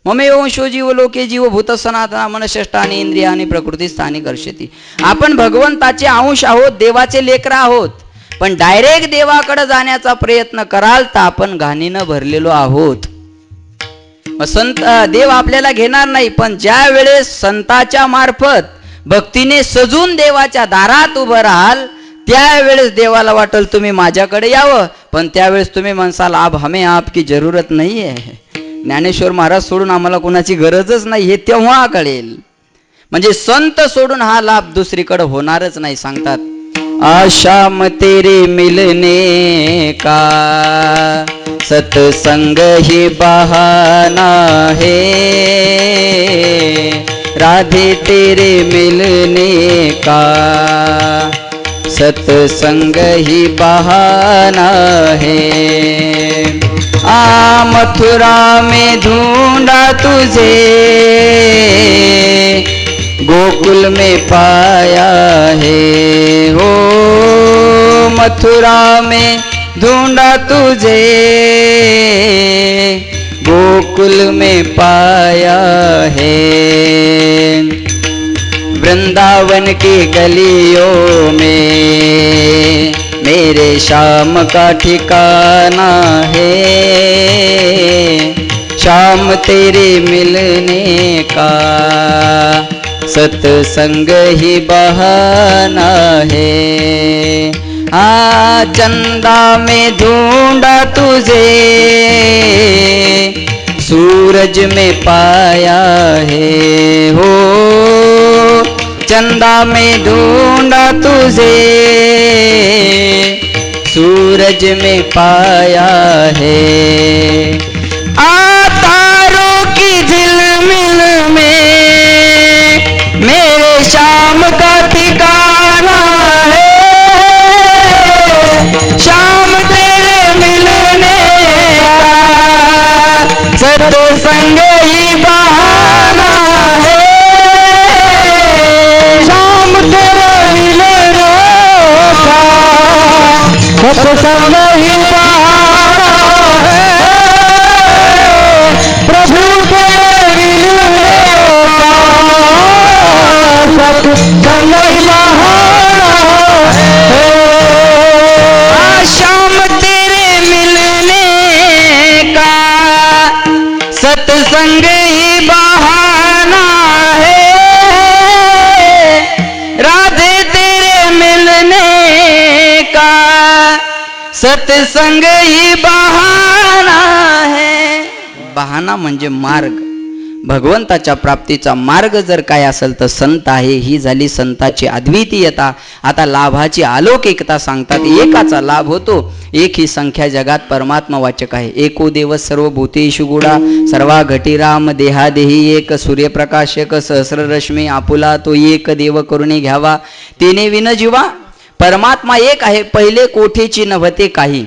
ममे वंशो जीव लोके जीव भूत सनातना मनश्रेष्ठानी इंद्रियानी प्रकृती स्थानी कर्षती. आपण भगवंताचे अंश आहोत, देवाचे लेकरं आहोत. पण डायरेक्ट देवाकडे जाण्याचा प्रयत्न कराल तर आपण घाणीनं भरलेलो आहोत. संत देव आपल्याला घेणार नाही. पण ज्या वेळेस संताच्या मार्फत भक्तीने सजून देवाच्या दारात उभं राहाल, त्यावेळेस देवाला वाटेल तुम्ही माझ्याकडे यावं. पण त्यावेळेस तुम्ही म्हणसाल अब हमें आपकी जरूरत नाही आहे. ज्ञानेश्वर महाराज सोडून आम्हाला कोणाची गरजच नाही, हे तेव्हा कळेल. म्हणजे संत सोडून हा लाभ दुसरीकडे होणारच नाही. सांगतात आशाम तेरे मिलने का सत्संग ही बहाना है, राधे तेरे मिलने का सत्संग ही बहाना है. आ मथुरा में ढूंढा तुझे, गोकुल में पाया है. हो मथुरा में ढूंढा तुझे, गोकुल में पाया है. वृंदावन की गलियों में मेरे श्याम का ठिकाना है. श्याम तेरे मिलने का सत्संग ही बहाना है. आ चंदा में ढूंढा तुझे, सूरज में पाया है. हो चंदा में ढूंढा तुझे, सूरज में पाया है। तारों की झिलमिल में मेरे शाम का ठिकाना है। शाम तेरे मिलने का सत्संग ही बहाना है। शाम तेरे मिलने का सत्संग ही बहाना है। प्रभु तेरे मिलने का सत्संग ही बहाना है। शाम तेरे मिलने का सत्संग ही बहाना है। राधे तेरे मिलने का सत्संग ही बहाना है। बहाना म्हणजे मार्ग, भगवंताच्या प्राप्तीचा मार्ग जर काय असेल तर संत आहे. ही झाली संताची अद्वितीयता. आता लाभाची अलौकिकता सांगतात. एकाचा लाभ होतो. एक ही संख्या जगात परमात्मा वाचक आहे. एको देव सर्वभूतेषु गुडा सर्वा घटीराम देहादेही एक सूर्यप्रकाशक सहस्ररश्मी आपुला तो एक देव करुणे घ्यावा तिने विन जीवा. परमात्मा एक आहे, पहिले कोठेची नव्हते काही.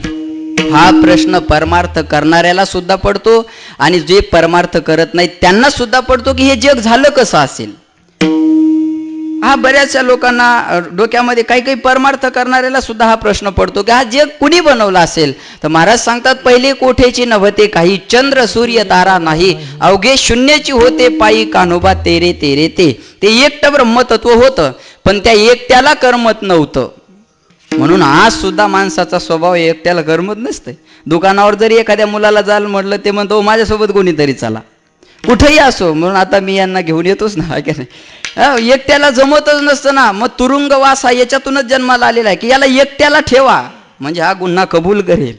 हा प्रश्न परमार्थ करणाऱ्याला सुद्धा पडतो आणि जे परमार्थ करत नाहीत त्यांना सुद्धा पडतो की हे जग झालं कसं असेल. हा बऱ्याचशा लोकांना डोक्यामध्ये काही काही परमार्थ करणाऱ्याला सुद्धा हा प्रश्न पडतो की हा जग कुणी बनवला असेल. तर महाराज सांगतात पहिले कोठेची नव्हते काही, चंद्र सूर्य तारा नाही, अवघे शून्याची होते पायी कान्होबा तेरे तेरे ते. ते एकटं ब्रह्मतत्व होतं पण त्या एकट्याला करमत नव्हतं. म्हणून आज सुद्धा माणसाचा स्वभाव एकट्याला करमत नसते. दुकानावर जरी एखाद्या मुलाला जाल म्हटलं ते म्हणतो माझ्यासोबत कोणीतरी चला, कुठेही असो. म्हणून आता मी यांना घेऊन येतोच ना, की नाही एकट्याला जमतच नसतं ना. मग तुरुंगवास हा याच्यातूनच जन्माला आलेला आहे की याला एकट्याला ठेवा म्हणजे हा गुन्हा कबूल करेल.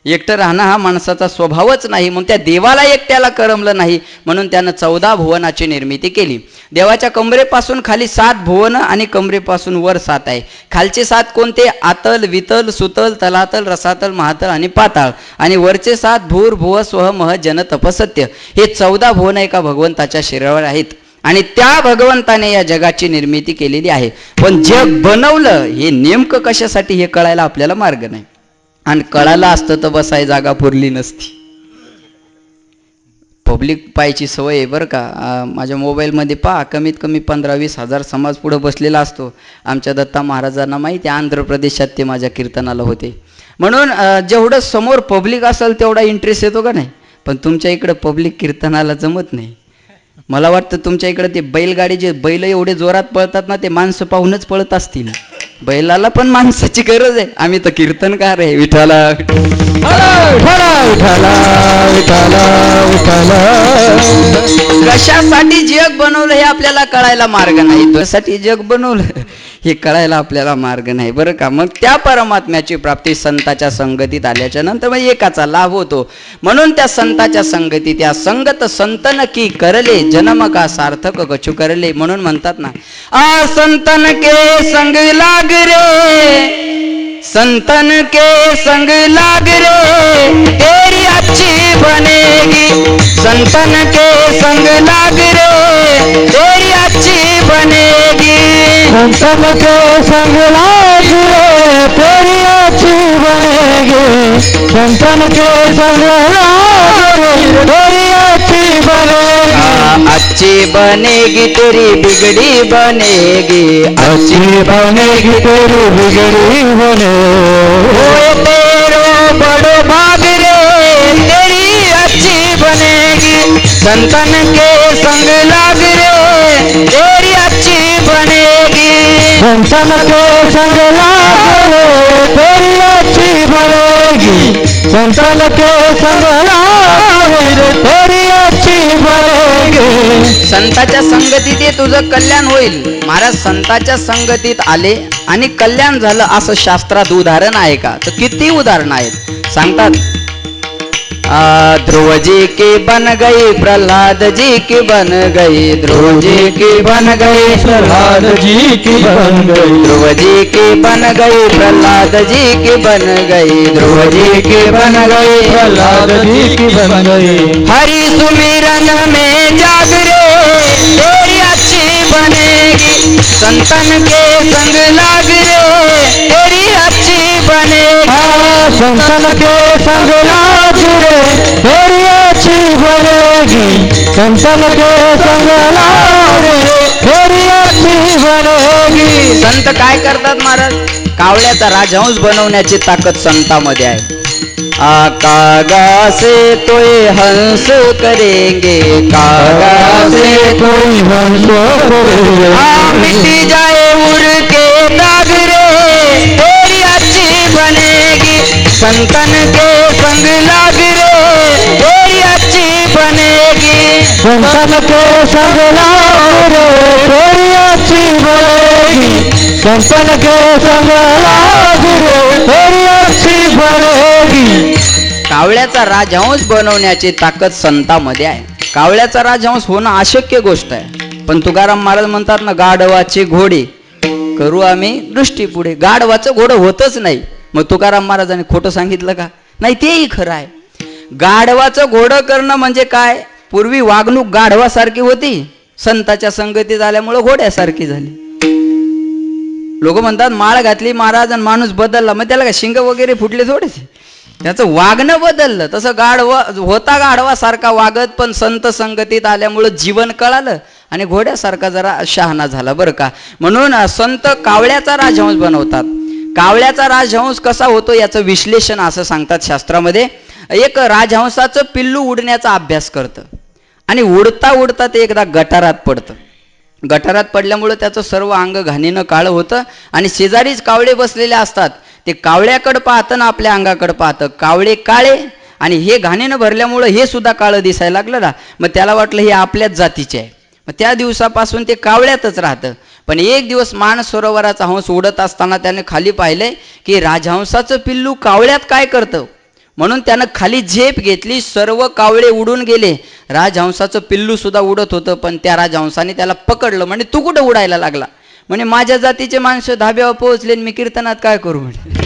एकटं राहणं हा माणसाचा स्वभावच नाही. मग त्या देवाला एकट्याला करमलं नाही म्हणून त्यानं 14 भुवनाची निर्मिती केली. देवाच्या कमरेपासून खाली 7 भुवन आणि कमरेपासून वर 7 आहे. खालचे 7 कोणते? आतल वितल सुतल तलातल रसातल महातल आणि पाताळ. आणि वरचे 7 भूर भुव स्वह मह जन तपसत्य. हे 14 भुवन एका भगवंताच्या शरीरावर आहेत आणि त्या भगवंताने या जगाची निर्मिती केलेली आहे. पण जग बनवलं हे नेमकं कशासाठी हे कळायला आपल्याला मार्ग नाही. आणि कळालं असतं तर बसाय जागा पुरली नसती. पब्लिक पाहायची सवय आहे बरं का. माझ्या मोबाईलमध्ये पहा कमीत कमी 15-20 हजार समाज पुढं बसलेला असतो. आमच्या दत्ता महाराजांना माहिती आहे आंध्र प्रदेशात ते माझ्या कीर्तनाला होते. म्हणून जेवढं समोर पब्लिक असेल तेवढा इंटरेस्ट येतो का नाही. पण तुमच्या इकडं पब्लिक कीर्तनाला जमत नाही. मला वाटतं तुमच्या इकडे ते बैलगाडी जे बैल एवढे जोरात पळतात ना ते माणसं पाहूनच पळत असतील. बैलाला पण माणसाची गरज आहे. आम्ही तर कीर्तनकार आहे. विठाला कशासाठी जग बनवलं हे आपल्याला कळायला मार्ग नाही. त्यासाठी जग बनवलं हे कळायला आपल्याला मार्ग नाही बरं का. मग त्या परमात्म्याची प्राप्ती संताच्या संगतीत आल्याच्या नंतर मग एकाचा लाभ होतो. म्हणून त्या संताच्या संगतीत त्या संगत संतन की करले जन्म का सार्थक कछु करले. म्हणून म्हणतात ना आ संतन के संग लाग रे, संतन के संग लाग रे तेरी अच्छी बनेगी. संतन के संग लाग रे तेरी अच्छी बनेगी. संतन के संग लाग रे तेरी अच्छी बनेगी. संतन के संग लाग रे तेरी अच्छी बनेगी. अच्छी बनेगी तेरी बिगड़ी बनेगी. अच्छी बनेगी तेरी बिगड़ी बनेगी. तेरो बड़ो भाग रे तेरी अच्छी बनेगी. संतन के संग लाग रे तेरी अच्छी बनेगी. संतन के संग लाग रे तेरी अच्छी बनेगी. संतन के संग लाग रे तेरी अच्छी बनेगी. संताच्या संगतीत ये तुझं कल्याण होईल. महाराज संताच्या संगतीत आले आणि कल्याण झालं असं शास्त्रात उदाहरण आहे का? तर किती उदाहरण आहेत. सांगतात ध्रुव जी की बन गई प्रहलाद जी की बन गई, ध्रुव जी की बन गई प्रहलाद जी की बन गई, ध्रुव जी की बन गई प्रहलाद जी की बन गई, ध्रुव जी की बन गई प्रहलाद जी की बन गई। हरि सुमिरन में जागरे तेरी अच्छी बनेगी, संतन के संग लाग रे तेरी अच्छी बनेगी, संतन के संग लाग रे तेरी अच्छी बनेगी, संतन के संग लाग रे तेरी अच्छी बनेगी। संत काय करतात महाराज? कावळ्याचा राजहंस बनवण्याची ताकद संतामध्ये आहे. कागा से तोय हंस करेंगे, कागा से कोई हंस करेंगे, मिट्टी जाए उड़ के दाग रे तेरी अच्छी बनेगी, संतन के संग लाग रे तेरी अच्छी बनेगी, संतन के संग लाग रे तेरी अच्छी बनेगी, संतन के संग लाग रे तेरी अच्छी बनेगी। कावळ्याचा राजहंस बनवण्याची ताकद संतामध्ये आहे. कावळ्याचा राजहंस होणं अशक्य गोष्ट आहे, पण तुकाराम महाराज म्हणतात ना, गाढवाचे घोडे करू आम्ही दृष्टी पुढे. गाढवाचं घोडं होतच नाही. मग तुकाराम महाराजांनी खोटं सांगितलं का? नाही, तेही खरं आहे. गाढवाचं घोडं करणं म्हणजे काय? पूर्वी वागणूक गाढवासारखी होती, संताच्या संगतीत आल्यामुळं घोड्यासारखी झाली. लोक म्हणतात माळ घातली महाराज आणि माणूस बदलला, मग त्याला काय शिंग वगैरे फुटले थोडेच? त्याचं वागणं बदललं. तसं गाढवा होता गाढवासारखा वागत, पण संत संगतीत आल्यामुळं जीवन कळालं आणि घोड्यासारखा जरा शहाणा झाला बरं का. म्हणून संत कावळ्याचा राजहंस बनवतात. कावळ्याचा राजहंस कसा होतो याचं विश्लेषण असं सांगतात शास्त्रामध्ये. एक राजहंसाचं पिल्लू उडण्याचा अभ्यास करतं आणि उडता उडता ते एकदा गटारात पडतं. गटारात पडल्यामुळं त्याचं सर्व अंग घाणीनं काळं होतं आणि शेजारीच कावळे बसलेले असतात. ते कावळ्याकडं पाहतं ना आपल्या अंगाकडं पाहतं. कावळे काळे आणि हे घाणीनं भरल्यामुळं हे सुद्धा काळं दिसायला लागलं ना. मग त्याला वाटलं हे आपल्याच जातीचे आहे. मग त्या दिवसापासून ते कावळ्यातच राहतं. पण एक दिवस मानसरोवराचा हंस उडत असताना त्याने खाली पाहिलंय की राजहंसाचं पिल्लू कावळ्यात काय करतं. म्हणून त्यानं खाली झेप घेतली, सर्व कावळे उडून गेले. राजहंसाचं पिल्लू सुद्धा उडत होतं, पण त्या राजहंसाने त्याला पकडलं. म्हणजे तू कुठं उडायला लागला? म्हणे माझ्या जातीचे माणसं धाब्यावर पोहोचले, मी कीर्तनात काय करू म्हणे.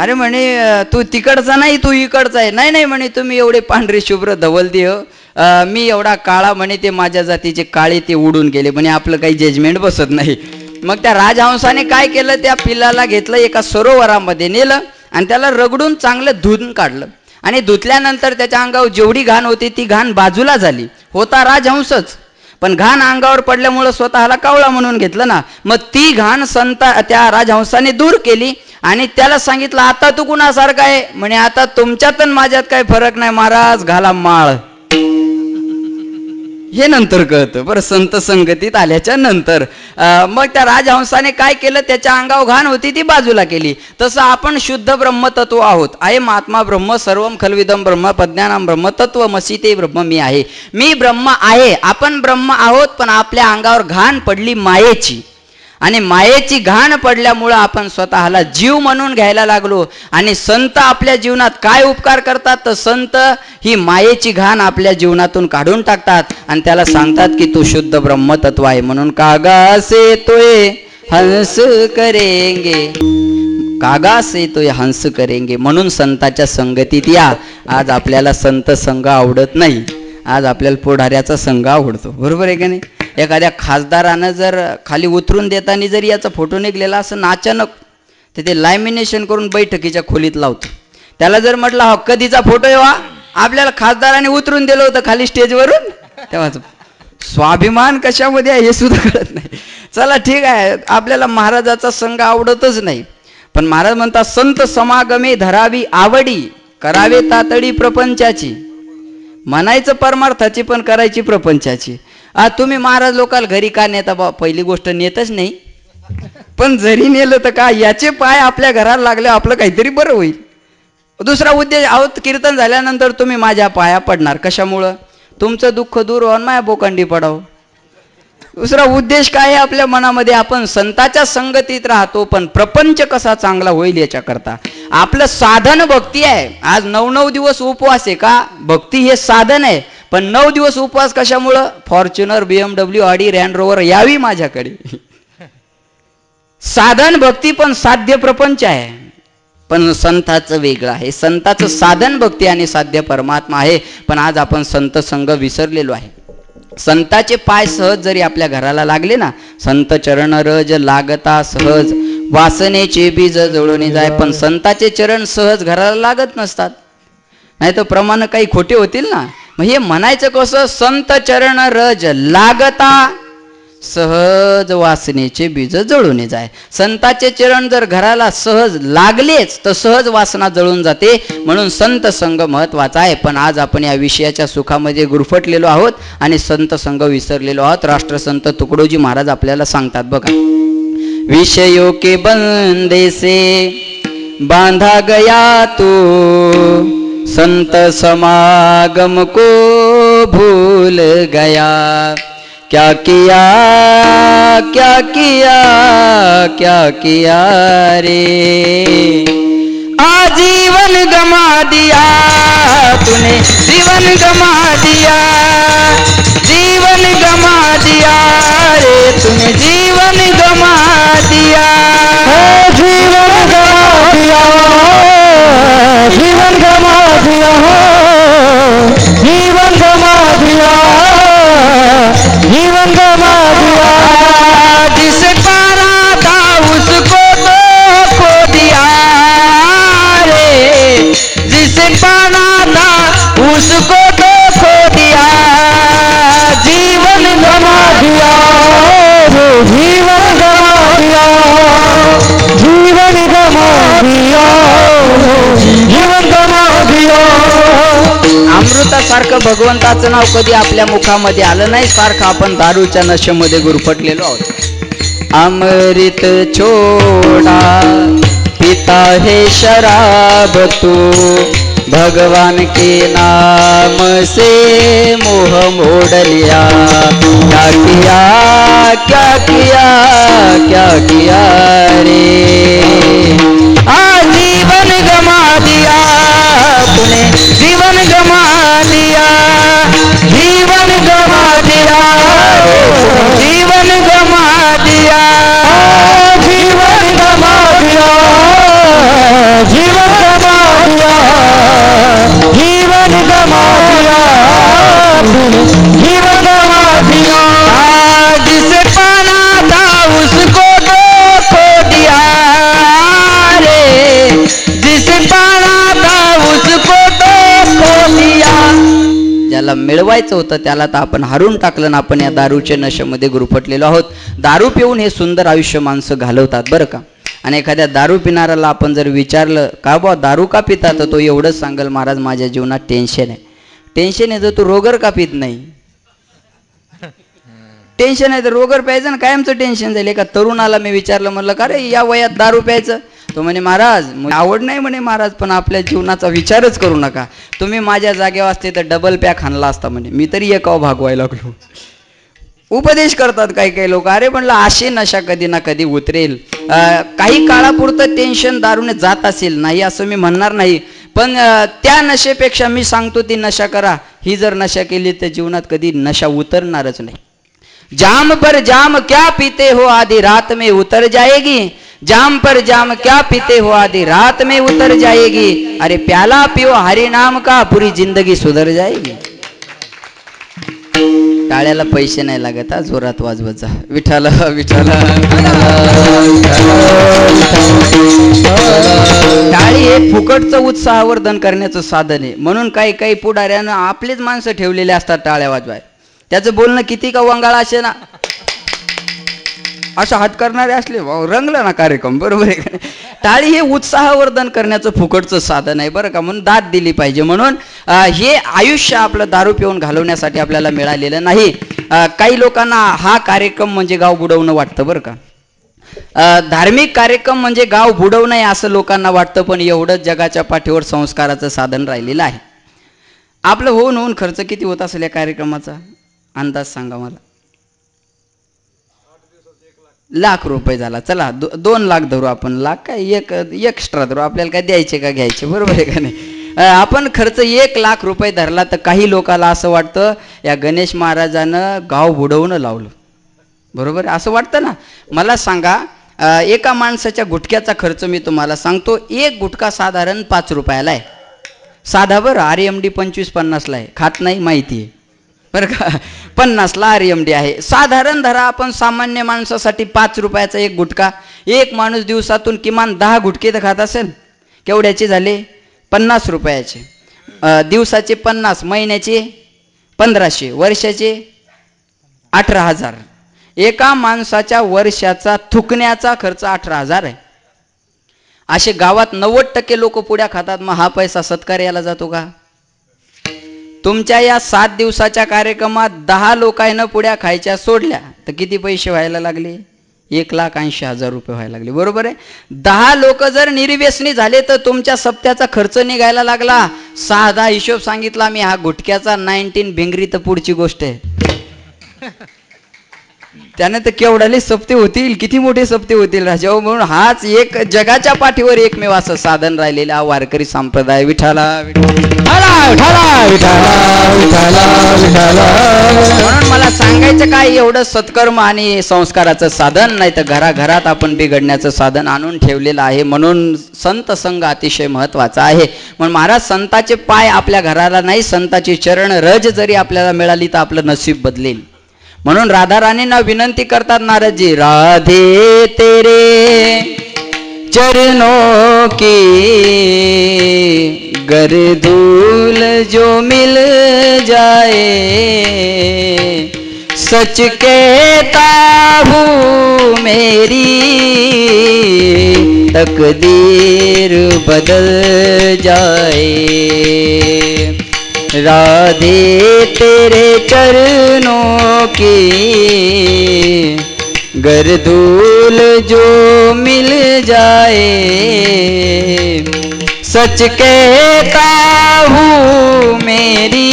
अरे म्हणे तू तिकडचा नाही, तू इकडचा आहे. नाही नाही म्हणे, तुम्ही एवढे पांढरे शुभ्र धवल देह, मी एवढा काळा, म्हणे ते माझ्या जातीचे काळे, ते उडून गेले. म्हणे आपलं काही जजमेंट बसत नाही. मग त्या राजहंसाने काय केलं, त्या पिल्लाला घेतलं, एका सरोवरामध्ये नेलं आणि त्याला रगडून चांगलं धुवून काढलं. आणि धुतल्यानंतर त्याच्या अंगावर जेवढी घाण होती ती घाण बाजूला झाली. होता राजहंसच, पण घाण अंगावर पडल्यामुळं स्वतःला कावळा म्हणून घेतलं ना. मग ती घाण त्या राजहंसाने दूर केली आणि त्याला सांगितलं, आता तू कुणासारखा आहे? म्हणे आता तुमच्यात आणि माझ्यात काही फरक नाही महाराज, घाला माळ. हे नंतर कळतं बरं, संत संगतीत आल्याच्या नंतर. मग त्या राजहंसाने काय केलं, त्याच्या अंगावर घाण होती ती बाजूला केली. तसं आपण शुद्ध ब्रह्मतत्व आहोत. आहे महात्मा ब्रह्म सर्वम खलविदम ब्रह्म पज्ञानाम ब्रह्म तत्वमसी ते ब्रह्म मी आहे. मी ब्रह्म आहे, आपण ब्रह्म आहोत. पण आपल्या अंगावर घाण पडली मायेची, आणि मायेची घाण पडल्यामुळं आपण स्वतःला जीव म्हणून घ्यायला लागलो. आणि संत आपल्या जीवनात काय उपकार करतात, तर संत ही मायेची घाण आपल्या जीवनातून काढून टाकतात आणि त्याला सांगतात की तू शुद्ध ब्रह्मतत्व आहे. म्हणून कागा से तोय हंस करेंगे, कागा से तोय हंस करेंगे. म्हणून संताच्या संगतीत या. आज आपल्याला संत संघ आवडत नाही, आज आपल्याला पुढाऱ्याचा संघ आवडतो. बरोबर आहे का नाही? एखाद्या खासदारानं जर खाली उतरून देताना जर याचा फोटो निघलेला असं अचानक, तर ते लॅमिनेशन करून बैठकीच्या खोलीत लावतो. त्याला जर म्हटलं हा कधीचा फोटो आहे वा, आपल्याला खासदाराने उतरून दिलं होतं खाली स्टेजवरून, तेव्हा स्वाभिमान कशामध्ये आहे हे सुद्धा कळत नाही. चला ठीक आहे, आपल्याला महाराजाचा संघ आवडतच नाही, पण महाराज म्हणतात संत समागमे धरावी आवडी, करावे तातडी प्रपंचाची. म्हणायचं परमार्थाची पण करायची प्रपंचाची. तुम्ही महाराज लोकाल घरी का नेता बा? पहिली गोष्ट नेतच नाही, पण जरी नेलं तर का, याचे पाय आपल्या घराला लागले आपलं काहीतरी बरं होईल. दुसरा उद्देश, अहो कीर्तन झाल्यानंतर तुम्ही माझ्या पाया पडणार कशामुळं? तुमचं दुःख दूर होऊन माझ्या बोकांडी पडावं. दुसरा उद्देश काय आहे आपल्या मनामध्ये? आपण संताच्या संगतीत राहतो, पण प्रपंच कसा चांगला होईल याच्याकरता आपलं साधन भक्ती आहे. आज 9 दिवस उपवास आहे का? भक्ती हे साधन आहे. पण 9 दिवस उपवास कशामुळं? फॉर्च्युनर, BMW, ऑडी, रँड रोवर यावी माझ्याकडे. साधन भक्ती पण साध्य प्रपंच आहे. पण संताचं वेगळं आहे. संताचं साधन भक्ती आणि साध्य परमात्मा आहे. पण आज आपण संत संग विसरलेलो आहे. संताचे पाय सहज जरी आपल्या घराला लागले ना, संत चरण रज लागता सहज वासनेचे बीज जळून जाय. पण संताचे चरण सहज घराला लागत नसतात. नाही तर प्रमाण काही खोटे होतील ना. मग हे म्हणायचं कसं? संत चरण रज लागता सहज वासनेचे बीज जळून जाय. संताचे चरण जर घराला सहज लागलेच तर सहज वासना जळून जाते. म्हणून संत संग महत्वाचा आहे. पण आज आपण या विषयाच्या सुखामध्ये गुरफटलेलो आहोत आणि संत संग विसरलेलो आहोत. राष्ट्रसंत तुकडोजी महाराज आपल्याला सांगतात बघा, विषयों के बंदे से बांधा गया तो संत समागम को भूल गया. क्या किया क्या किया क्या किया रे, आजीवन गमा दिया तूने, जीवन गमा दिया, जीवन गमा दिया रे तूने, जीवन गमा दिया. जीवन गमा दिया, जीवन गमा दिया, जीवन गमा दिया, जीवन गमा दिया. जिसे पाना था उसको तो खो दिया रे, जिसे पाना था उसको तो खो दिया. जीवन गमा दिया, जीवन गमा दिया, जीवन गमा दिया, जीवन गमा दिया. अमृतासारखं भगवंताचं नाव कधी आपल्या मुखामध्ये आलं नाही. सारखं आपण दारूच्या नशेमध्ये गुरफटलेलो आहोत. अमृत छोड़ा पिता है शराब तू, भगवान के नाम से मोह मोड़ लिया. क्या किया क्या किया क्या किया रे, आजीवन गमा दिया तूने, जीवन गमा दिया, जीवन गमा दिया, जीवन गमा दिया, जीवन गमा दिया, जीवन गमा दिया, जीवन गमा दिया, जीवन गमा दिया. जिसे पाना था उसको तो खो दिया रे, जिसे पाना था उसको तो खो दिया. ज्याला मिळवायचं होतं त्याला तर आपण हारून टाकलं ना. आपण या दारूच्या नशेमध्ये गुरफटलेलो आहोत. दारू पिऊन हे सुंदर आयुष्य माणसं घालवतात बरं का. आणि एखाद्या दारू पिणाऱ्याला आपण जर विचारलं का बा दारू का पिता, तर तो एवढंच सांगेल, महाराज माझ्या जीवनात टेन्शन आहे. टेन्शन आहे तर तू रोगर का पित नाही? टेन्शन आहे तर रोगर प्यायचं ना, कायमचं टेन्शन जाईल. एका तरुणाला मी विचारलं, म्हणलं का रे या वयात दारू प्यायचं? तो म्हणे महाराज आवड नाही म्हणे महाराज, पण आपल्या जीवनाचा विचारच करू नका. तुम्ही माझ्या जागेवर असते तर डबल पॅक हाणला असता म्हणे. मी तरी एकावर भागवायला लागलो. उपदेश करतात काही काही लोक. अरे म्हणलं अशी नशा कधी ना कधी उतरेल. काही काळापुरतं टेन्शन दारूने जात असेल, नाही असं मी म्हणणार नाही. पण त्या नशेपेक्षा मी सांगतो ती नशा करा. ही जर नशा केली तर जीवनात कधी नशा उतरणारच नाही. जाम पर जाम क्या पीते हो आधी रात में उतर जाएगी, जाम पर जाम क्या पीते हो आधी रात में उतर जाएगी. अरे प्याला पियो हरि नाम का पूरी जिंदगी सुधर जाएगी. टाळ्याला पैसे नाही लागत हा, जोरात वाजवत जा. विठाला विठाला. टाळी हे फुकटचं उत्साहवर्धन करण्याचं साधन आहे. म्हणून काही काही पुढाऱ्यानं आपलेच माणसं ठेवलेले असतात टाळ्या वाजवाय. त्याचं बोलणं किती का वंगाळ असे ना, असं हात करणारे असले रंगला ना कार्यक्रम. बरोबर आहे. टाळी हे उत्साहवर्धन करण्याचं फुकटचं साधन आहे बरं का. म्हणून दाद दिली पाहिजे. म्हणून हे आयुष्य आपलं दारू पिऊन घालवण्यासाठी आपल्याला मिळालेलं नाही. काही लोकांना हा कार्यक्रम म्हणजे गाव बुडवणं वाटतं बरं का. धार्मिक कार्यक्रम म्हणजे गाव बुडवणं असं लोकांना वाटतं. पण एवढंच जगाच्या पाठीवर संस्काराचं साधन राहिलेलं आहे. आपलं होऊन खर्च किती होत असेल या कार्यक्रमाचा अंदाज सांगा मला. लाख रुपये झाला. चला 2 लाख धरू आपण. लाख काय एक एक्स्ट्रा धरू, आपल्याला काय द्यायचे का घ्यायचे, बरोबर आहे का नाही. आपण खर्च 1 लाख रुपये धरला तर काही लोकांना असं वाटतं या गणेश महाराजानं गाव बुडवून लावलं, बरोबर आहे असं वाटतं ना. मला सांगा, एका माणसाच्या गुटख्याचा खर्च मी तुम्हाला सांगतो. एक गुटखा साधारण 5 रुपयाला आहे. साधा बरं, RMD 25-50ला आहे. खात नाही माहिती आहे बरं का. 50ला RMD आहे. साधारण धरा आपण सामान्य माणसासाठी 5 रुपयाचा एक गुटखा. एक माणूस दिवसातून किमान 10 गुटखे तर खात असेल. केवढ्याचे झाले? 50 रुपयाचे. दिवसाचे 50, महिन्याचे 1500, वर्षाचे 18,000. एका माणसाच्या वर्षाचा थुकण्याचा खर्च 18,000 आहे. असे गावात 90% लोक पुड्या खातात. मग हा पैसा सत्कार्याला जातो का? तुमच्या या 7 दिवसाच्या कार्यक्रमात 10 लोकांना पुड्या खायच्या सोडल्या तर किती पैसे व्हायला लागले? 1,80,000 रुपये व्हायला लागले, बरोबर आहे. 10 लोक जर निर्व्यसनी झाले तर तुमच्या सप्त्याचा खर्च निघायला लागला. साधा हिशोब सांगितला मी, हा गुटख्याचा 19 भिंगरी तर पुढची गोष्ट आहे. त्याने तर केवढाले सप्ते होतील, किती मोठे सप्ते होतील राजा. म्हणून हाच एक जगाच्या पाठीवर एकमेव असं साधन राहिलेला वारकरी संप्रदाय. विठाला म्हणून मला सांगायचं काय, एवढं सत्कर्म आणि संस्काराचं साधन नाही तर घराघरात आपण बिघडण्याचं साधन आणून ठेवलेलं आहे. म्हणून संत संघ अतिशय महत्वाचा आहे. म्हणून महाराज सांताचे पाय आपल्या घराला नाही, संताची चरण रज जरी आपल्याला मिळाली तर आपलं नशीब बदलेल. म्हणून राधा राणींना विनंती करतात नारदजी, राधे तेरे चरणों की गरदूल जो मिल जाए, सच कहता हूँ मेरी तकदीर बदल जाए. राधे तेरे चरणों की गरदूल जो मिल जाए, सच कहता हूँ मेरी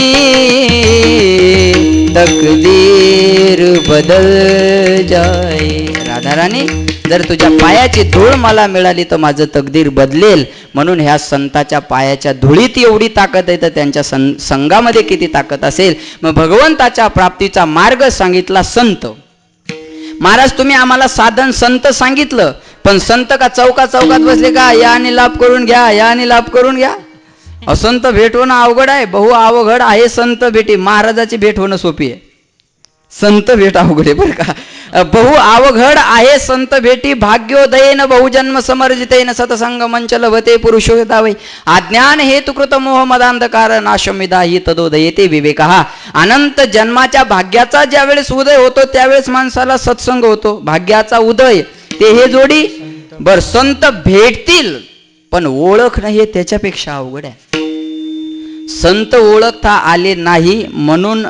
तकदीर बदल जाए. राधा राणी, जर तुझ्या पायाची धूळ मला मिळाली तर माझं तकदीर बदलेल. म्हणून ह्या संताच्या पायाच्या धुळीत एवढी ताकद आहे तर त्यांच्या संघामध्ये किती ताकद असेल. मग भगवंताच्या प्राप्तीचा मार्ग सांगितला संत. महाराज तुम्ही आम्हाला साधन संत सांगितलं, पण संत का चौकात बसले का, या आणि लाभ करून घ्या, या आणि लाभ करून घ्या. असंत भेट होणं अवघड आहे, बहु अवघड आहे संत भेटी. महाराजाची भेट होणं सोपी आहे, संत भेट अवघड आहे बरं का. बहु अवघड आहे संत भेटी. भाग्योदयेन बहुजन्म समर्जितेन सतसंग मंच लभते पुरुषोदावै. अज्ञान हेतुकृत मोह मदांधकार नाशमिदा ही तदोदयेते विवेकहा. अनंत जन्माच्या भाग्याचा ज्यावेळेस उदय होतो त्यावेळेस माणसाला सत्संग होतो. भाग्याचा उदय ते हे जोडी बर. संत भेटतील पण ओळख नाही, त्याच्यापेक्षा अवघड आहे. संत ओळखता आले नाही म्हणून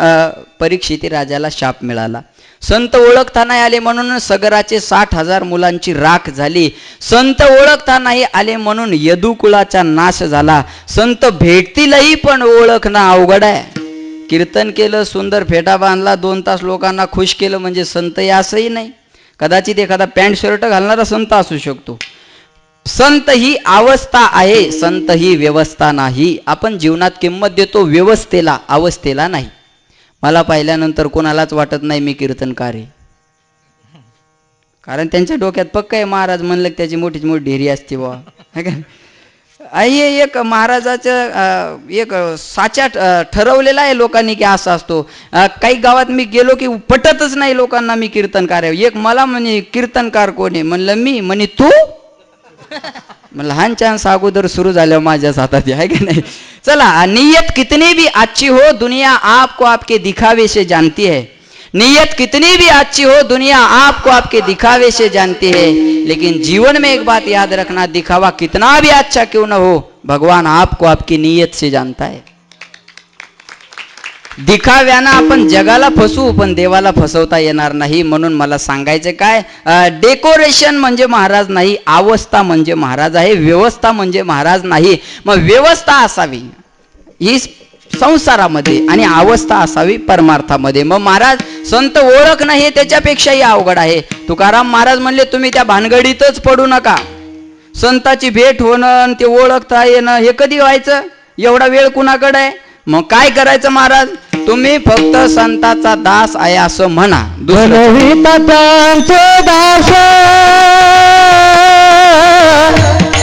परीक्षिती राजाला शाप मिळाला. संत ओळखता नाही आले म्हणून सगराचे 60,000 मुलांची राख झाली. संत ओळखता नाही आले म्हणून यदुकुळाचा नाश झाला. संत भेटतीलही पण ओळखणं अवघड आहे. कीर्तन केलं, सुंदर फेटा बांधला, 2 तास लोकांना खुश केलं म्हणजे संत आहे असंही नाही. कदाचित एखादा पॅन्ट शर्ट घालणारा संत असू शकतो. संत ही अवस्था आहे, संत ही व्यवस्था नाही. आपण जीवनात किंमत देतो व्यवस्थेला, अवस्थेला नाही. मला पाहिल्यानंतर कोणालाच वाटत नाही मी कीर्तनकार आहे, कारण त्यांच्या डोक्यात पक्क आहे महाराज म्हणलं की त्याची मोठीच मोठी ढेरी असते बा. एक महाराजाचं एक साचा ठरवलेला आहे लोकांनी की असा असतो. काही गावात मी गेलो की पटतच नाही लोकांना मी कीर्तनकार आहे. एक मला म्हणे कीर्तनकार कोण आहे, म्हणलं मी. म्हणे तू. लहान चान्स अगोदर सुरू झाल्यावर माझ्याच हातात आहे का नाही. चला, नीयत कितनी भी अच्छी हो दुनिया आपको आपके दिखावे से जानती है. नीयत कितनी भी अच्छी हो दुनिया आपको आपके दिखावे से जानती है. लेकिन जीवन में एक बात याद रखना, दिखावा कितना भी अच्छा क्यों न हो, भगवान आपको आपकी नीयत से जानता है. दिखाव्यानं आपण जगाला फसवू पण देवाला फसवता येणार नाही. म्हणून मला सांगायचं काय, डेकोरेशन म्हणजे महाराज नाही, अवस्था म्हणजे महाराज आहे, व्यवस्था म्हणजे महाराज नाही. मग व्यवस्था असावी. ही संसारामध्ये आणि अवस्था असावी परमार्थामध्ये. मग महाराज संत ओळख नाही त्याच्यापेक्षाही अवघड आहे. तुकाराम महाराज म्हणले तुम्ही त्या भानगडीतच पडू नका. संताची भेट होणं ते ओळखता येणं हे कधी व्हायचं? एवढा वेळ कुणाकडे आहे? मग काय करायचं महाराज? तुम्ही फक्त संताचा दास आहे असं म्हणा. मनवितांचे दास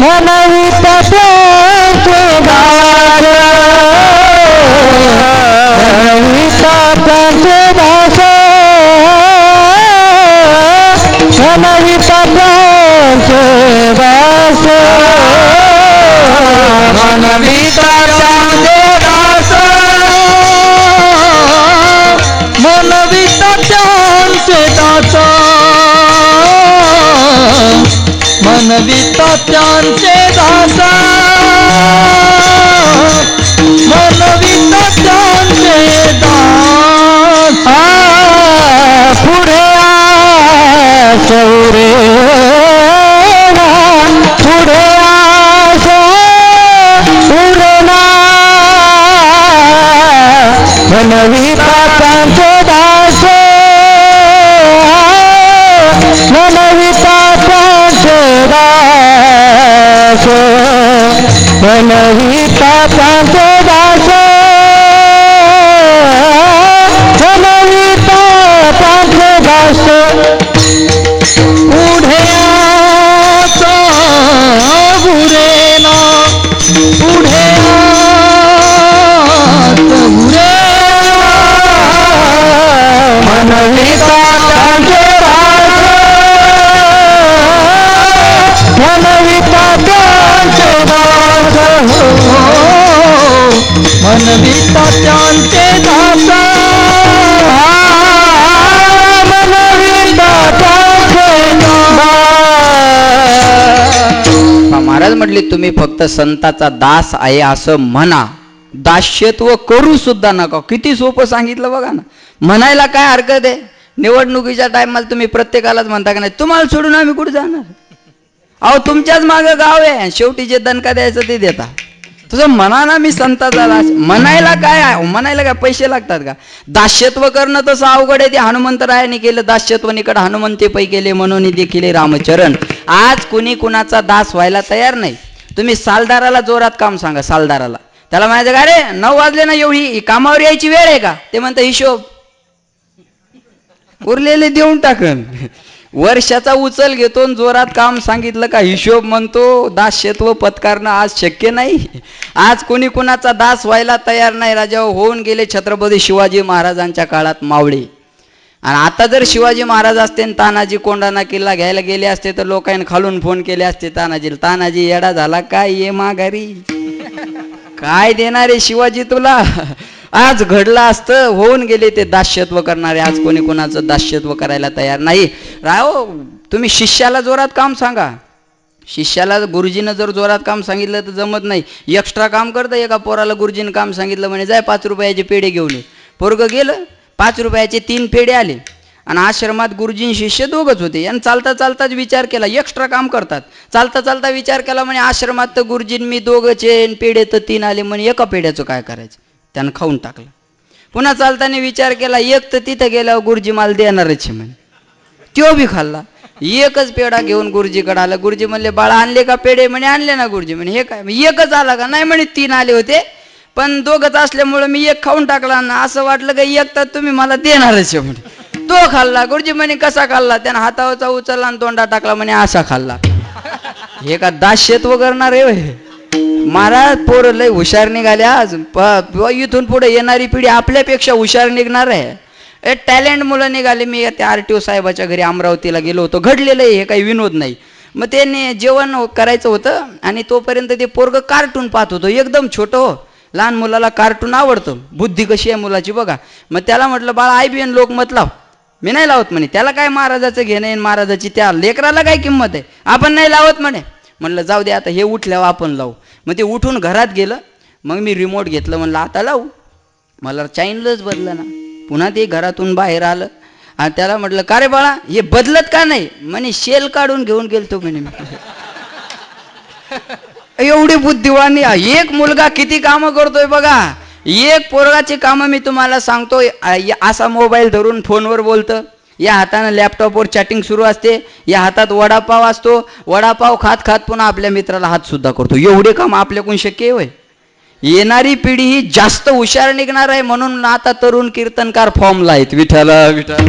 मनवितांचे दास मनवितांचे दास मनवितांचे दास मनवितांचे दास मनवितांचे दास मनवितांचे दास मनवितांचे दास पुढे शौरे पुढे उरणा मनवितांचे दास मनवितांचे दास मनवितांचे दास मनवितांचे दास पुढे बुरेना पुढे मनवितांचे मनवितांचे दास मनवितांचे दास महाराज म्हटले तुम्ही फक्त संताचा दास आहे असं म्हणा. दास्यत्व करू सुद्धा नका. किती सोपं सांगितलं बघा ना. म्हणायला काय हरकत आहे? निवडणुकीच्या टायमाला तुम्ही प्रत्येकालाच म्हणता का नाही तुम्हाला सोडून आम्ही कुठे जाणार? अहो तुमच्याच मागं गाव आहे, शेवटी जे दणका द्यायचं ते देता. तुझं म्हणा ना मी संताचा दास. म्हणायला काय? म्हणायला काय पैसे लागतात का? दास्यत्व करणं तसं अवघड आहे. ते हनुमंतरायाने केलं दास्यत्व निकट हनुमंते पै केले म्हणून देखील रामचरण. आज कुणी कुणाचा दास व्हायला तयार नाही. तुम्ही सालदाराला जोरात काम सांगा. सालदाराला त्याला म्हणायचं का रे 9 वाजले ना एवढी कामावर यायची वेळ आहे का? ते म्हणतं हिशोब उरलेले देऊन टाकन. वर्षाचा उचल घेतो जोरात काम सांगितलं का हिशोब म्हणतो. दास्यत्व पत्करणं आज शक्य नाही. आज कोणी कुणाचा दास व्हायला तयार नाही. राजा होऊन गेले छत्रपती शिवाजी महाराजांच्या काळात मावळे. आणि आता जर शिवाजी महाराज असते आणि तानाजी कोंढाणा किल्ला घ्यायला गेले असते तर लोकांनी खालून फोन केले असते तानाजी. तानाजी येडा झाला काय ये माघारी काय देणारे शिवाजी तुला? आज घडलं असतं. होऊन गेले ते दास्यत्व करणारे. आज कोणी कोणाचं दास्यत्व करायला तयार नाही. राव तुम्ही शिष्याला जोरात काम सांगा. शिष्याला गुरुजीनं जर जोरात काम सांगितलं तर जमत नाही. एक्स्ट्रा काम करतं. एका पोराला गुरुजीनं काम सांगितलं म्हणे जाय 5 रुपयाचे पेढे घेऊन ये. पोरगं गेलं 5 रुपयाचे 3 पेढे आले. आणि आश्रमात गुरुजी शिष्य दोघच होते. आणि चालता चालताच विचार केला. एक्स्ट्रा काम करतात. चालता चालता विचार केला म्हणे आश्रमात तर गुरुजीन मी दोघंचे पेढे तर 3 आले म्हणे एका पेढ्याचं काय करायचं? त्यानं खाऊन टाकलं. पुन्हा चालताना विचार केला एक तर तिथं गेल्यावर गुरुजी मला देणारच म्हणे. त्यो बी खाल्ला. एकच पेढा घेऊन गुरुजीकडे आला. गुरुजी म्हणले बाळा आणले का पेढे? म्हणे आणले ना गुरुजी. म्हणे हे काय? एकच आला का? नाही म्हणे 3 आले होते पण दोघच असल्यामुळे मी एक खाऊन टाकला ना. असं वाटलं का एक तर तुम्ही मला देणारच म्हणे. तो खाल्ला. गुरुजी म्हणे कसा खाल्ला? त्यानं हातावरचा उचलला आणि तोंडा टाकला म्हणे असा खाल्ला. हे का दास्यत्व करणार आहे? महाराज पोरं लय हुशार निघाले आज. इथून पुढे येणारी पिढी आपल्यापेक्षा हुशार निघणार आहे. टॅलेंट मुलं निघाले. मी त्या RTO साहेबाच्या घरी अमरावतीला गेलो होतो. घडलेलं आहे हे काही विनोद नाही. मग त्यांनी जेवण करायचं होतं आणि तोपर्यंत ते पोरगं कार्टून पाहत होतं. एकदम छोटं हो. लहान मुलाला कार्टून आवडतं. बुद्धी कशी आहे मुलाची बघा. मग त्याला म्हटलं बाळा IBN लोकमत लाव. मी नाही लावत म्हणे. त्याला काय महाराजाचं घेणं आहे महाराजाची त्या लेकराला काय किंमत आहे? आपण नाही लावत म्हणे. म्हणलं जाऊ दे आता हे उठल्यावर आपण लावू. मग ते उठून घरात गेलं. मग मी रिमोट घेतलं. म्हणलं आता लावू. मला चॅनलच बदलं ना. पुन्हा ते घरातून बाहेर आलं आणि त्याला म्हटलं का रे बाळा हे बदलत का नाही? म्हणे शेल काढून घेऊन गेलतो म्हणे मी. एवढी बुद्धिवानी. एक मुलगा किती कामं करतोय बघा. एक पोरगाची कामं मी तुम्हाला सांगतो. असा मोबाईल धरून फोनवर बोलतं, या हातानं लॅपटॉपवर चॅटिंग सुरू असते, या हातात वडापाव असतो, वडापाव खात खात पुन्हा आपल्या मित्राला हात सुद्धा करतो. एवढे काम आपल्याकडून शक्य आहे? येणारी पिढी ही जास्त हुशार निघणार आहे, म्हणून आता तरुण कीर्तनकार फॉर्मला आहेत. विठ्ठल विठ्ठल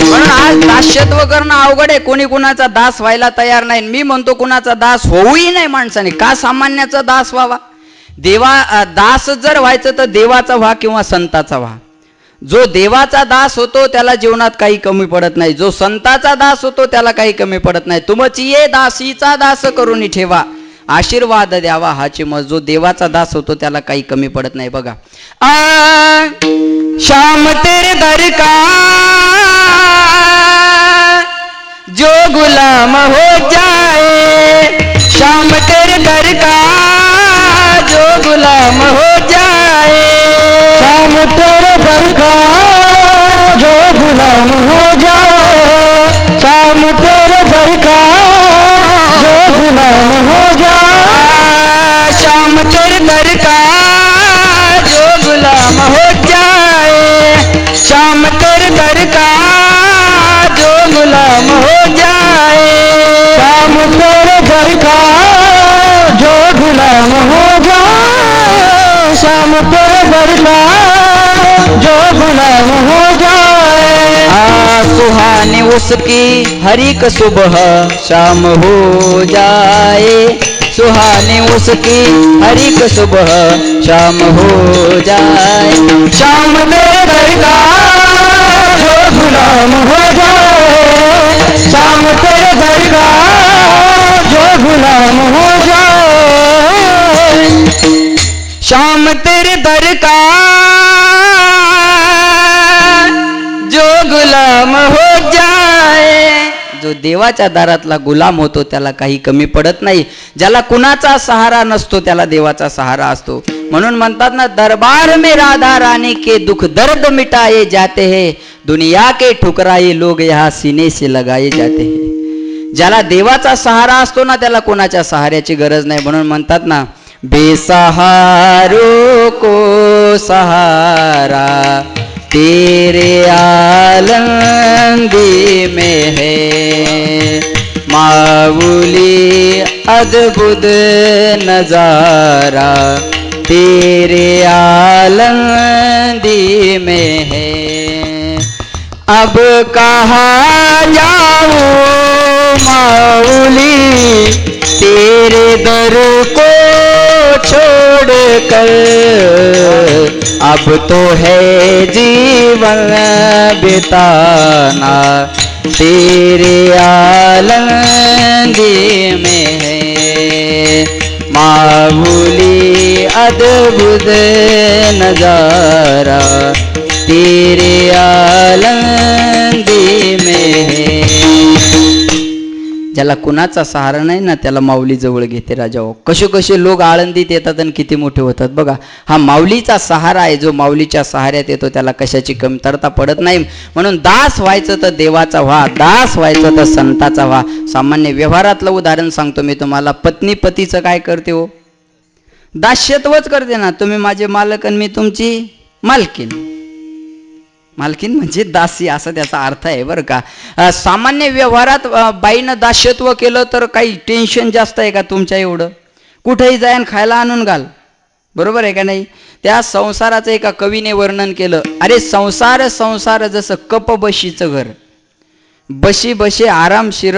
म्हणून आज दास्यत्व करणं अवघड आहे. कोणी कुणाचा दास व्हायला तयार नाही. मी म्हणतो कुणाचा दास होऊही नाही माणसाने. का सामान्याचा दास व्हावा? दास जर व्हायचं तर देवाचा व्हा किंवा संताचा व्हा. जो देवाचा दास होतो त्याला जीवनात काही कमी पडत नाही. जो संताचा दास होतो त्याला काही कमी पडत नाही. तुमची ये दासीचा दास करून ठेवा, आशीर्वाद द्यावा हाची मज. जो देवाचा दास होतो त्याला काही कमी पडत नाही. बघा, शाम तेरे दर का जो गुलाम हो जाए, शाम तेरे दर का जो गुलाम हो जाए, शाम तेरे दर का जो गुलाम हो जाए, शाम तेरे दर का जो गुलाम हो जाए, शाम तेरे दर का जो गुलाम हो जाए, शाम तेरे दर का जो गुलाम हो जाए, शाम तेरे दर का जो गुलाम हो जाए, शाम तेरे दर का जो गुलाम हो जाए। सुहाने उसकी हर एक सुबह शाम हो जाए, सुहाने उसकी हर एक सुबह शाम हो जाए, शाम तेरे दर का जो गुलाम हो जाए, शाम तेरे दर का जो गुलाम हो जाए, शाम तेरे दर का जो गुलाम हो जाए. जो देवाच्या दारातला गुलाम होतो त्याला काही कमी पडत नाही. ज्याला कुणाचा सहारा नसतो त्याला देवाचा सहारा असतो. म्हणून म्हणतात ना, दरबार में राधा रानी के दुख दर्द मिटाए जाते हैं, दुनिया के ठुकराए लोग यहाँ सीने से लगाए जाते हैं. ज्याला देवाचा सहारा असतो ना त्याला कोणाच्या सहाऱ्याची गरज नाही. म्हणून म्हणतात ना, बेसहारो को सहारा तेरे आलंदी में है, माऊली अद्भुत नजारा तेरे आलंदी में है. अब कहाँ जाऊँ माऊली तेरे दर को छोड़ कर, अब तो है जीवन बिताना तेरे आलंदी में है, माऊली अद्भुत नजारा तेरे आलंदी में है. ज्याला कुणाचा सहारा नाही ना त्याला माऊली जवळ घेते राजा हो. कसे कसे लोक आळंदीत येतात आणि किती मोठे होतात बघा. हा माऊलीचा सहारा आहे. जो माऊलीच्या सहाऱ्यात येतो त्याला कशाची कमतरता पडत नाही. म्हणून दास व्हायचं तर देवाचा व्हा, दास व्हायचं तर संताचा व्हा. सामान्य व्यवहारातलं उदाहरण सांगतो मी तुम्हाला. पत्नी पतीचं काय करते हो? दास्यत्वच करते ना. तुम्ही माझे मालक आणि मी तुमची मालकीन. मालकीन म्हणजे दासी असा त्याचा अर्थ आहे बरं का. सामान्य व्यवहारात बाईनं दास्यत्व केलं तर काही टेन्शन जास्त आहे का तुमच्या एवढं? कुठेही जाय आणि खायला आणून घाल, बरोबर आहे का नाही? त्या संसाराचं एका कवीने वर्णन केलं. अरे संसार संसार जसं कप बशीचं घर, बशी बशी आरामशीर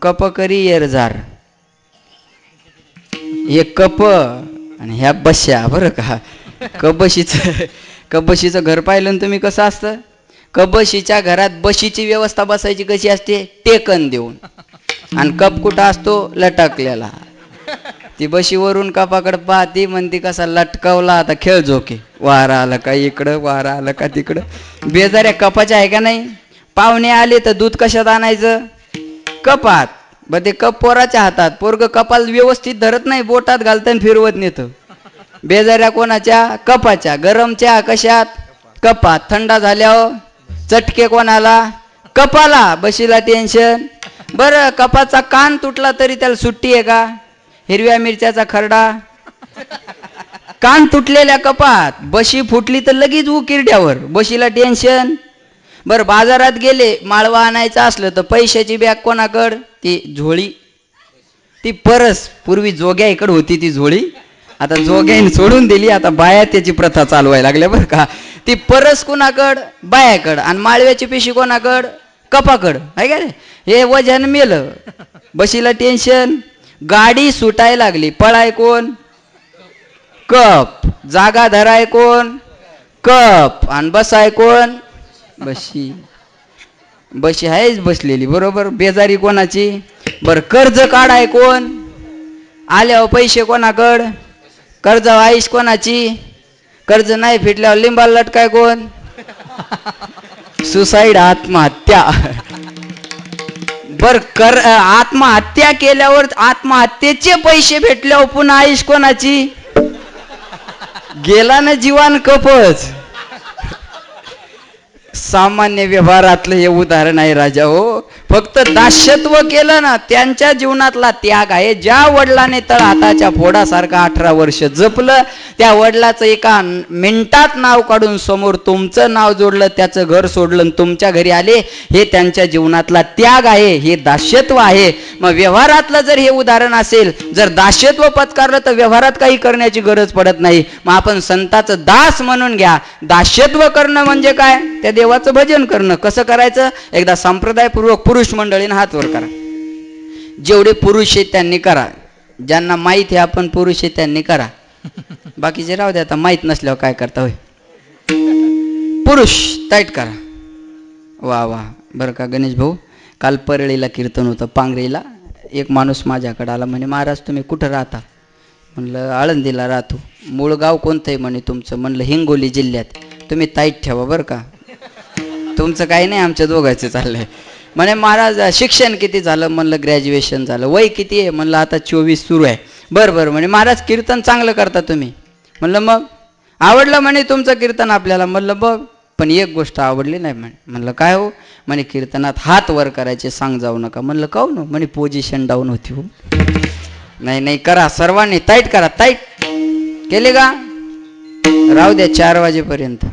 कप करी येरजार. हे कप आणि ह्या बश्या बरं का. कबशीचं घर पाहिलं तुम्ही कसं असतं? कबशीच्या घरात बशीची व्यवस्था बसायची कशी असते? टेकन देऊन. आणि कप कुठं असतो? लटकलेला. ती बशीवरून कपाकडे पाहती, म्हणती कसा लटकावला आता खेळ झोके. वारा आला का इकडं, वारा आला का तिकडं. बेजाऱ्या कपाच्या आहे का नाही? पाहुणे आले तर दूध कशात आणायचं? कपात. ते कप पोराच्या हातात. पोरग कपाल व्यवस्थित धरत नाही, बोटात घालतं फिरवत नेतं. बेजाऱ्या कोणाच्या? कपाच्या. गरमच्या कशात? कपात. थंडा झाल्यावर चटके कोणाला? कपाला. बशीला टेन्शन. बरं कपाचा कान तुटला तरी त्याला सुट्टी आहे का? हिरव्या मिरच्याचा खरडा, कान तुटलेल्या कपात, बशी फुटली तर लगेच उकिरड्यावर, बशीला टेन्शन. बर बाजारात गेले, माळवा आणायचं असलं तर पैशाची बॅग कोणाकड? ती झोळी, ती परस. पूर्वी जोग्याकडे होती ती झोळी, आता जोग्याने सोडून दिली, आता बाया त्याची प्रथा चालवायला लागल्या बरं का. ती परस कोणाकड? बायाकड. आणि माळव्याची पिशी कोणाकड? कपाकड. आहे का रे? हे वजन मेलं, बशीला टेन्शन. गाडी सुटायला लागली, पळाय कोण? कप. जागा धराय कोण? कप. आणि बसाय कोण? बशी. बशी आहेच बसलेली बरोबर, बेजारी कोणाची? बर कर्ज काढाय कोण? आल्यावर पैसे कोणाकड? कर्ज आईश कोणाची? कर्ज नाही फिटल्यावर लिंबाला लटकाय कोण? सुसाईड, आत्महत्या. बर आत्महत्या केल्यावर आत्महत्येचे पैसे भेटल्यावर पुन्हा आईश कोणाची? गेला ना जीवान कपच. सामान्य व्यवहारातलं हे उदाहरण आहे राजा हो. फक्त दास्यत्व केलं ना त्यांच्या जीवनातला त्याग आहे. ज्या वडिलाने तळ हाताच्या फोडासारखा 18 वर्ष जपलं, त्या वडिलाचं एका मिनिटात नाव काढून समोर तुमचं नाव जोडलं, त्याचं घर सोडलं आणि तुमच्या घरी आले, हे त्यांच्या जीवनातला त्याग आहे, हे दास्यत्व आहे. मग व्यवहारातलं जर हे उदाहरण असेल, जर दास्यत्व पत्कारलं तर व्यवहारात काही करण्याची गरज पडत नाही. मग आपण संताचं दास म्हणून घ्या. दास्यत्व करणं म्हणजे काय? त्या देवाचं भजन करणं. कसं करायचं? एकदा संप्रदायपूर्वक पुरुष मंडळीने हात वर करा. जेवढे पुरुष आहेत त्यांनी करा. ज्यांना माहीत आहे आपण पुरुष आहे त्यांनी करा, बाकीचे राहू द्या. आता माहीत नसल्यावर काय करता होय. पुरुष टाईट करा. वा वा. बरं का गणेश भाऊ, काल परळीला कीर्तन होतं पांगरीला. एक माणूस माझ्याकडे आला, म्हणे महाराज तुम्ही कुठं राहता? म्हणलं आळंदीला राहतो. मूळ गाव कोणतं आहे म्हणे तुमचं? म्हणलं हिंगोली जिल्ह्यात. तुम्ही ताईट ठेवा बरं का, तुमचं काही नाही, आमच्या दोघांचं चाललंय. म्हणे महाराज शिक्षण किती झालं? म्हणलं ग्रॅज्युएशन झालं. वय किती आहे? म्हणलं आता 24 सुरू आहे. बरं बरं. म्हणे महाराज कीर्तन चांगलं करता तुम्ही. म्हणलं मग? आवडलं म्हणे तुमचं कीर्तन आपल्याला. म्हणलं बघ, पण एक गोष्ट आवडली नाही म्हणे. म्हणलं काय हो? म्हणे कीर्तनात हात वर करायचे सांग जाऊ नका. म्हणलं काहून? म्हणे पोझिशन डाऊन होती हो. नाही नाही करा, सर्वांनी टाईट करा. टाईट केले का? राहू द्या 4 वाजेपर्यंत.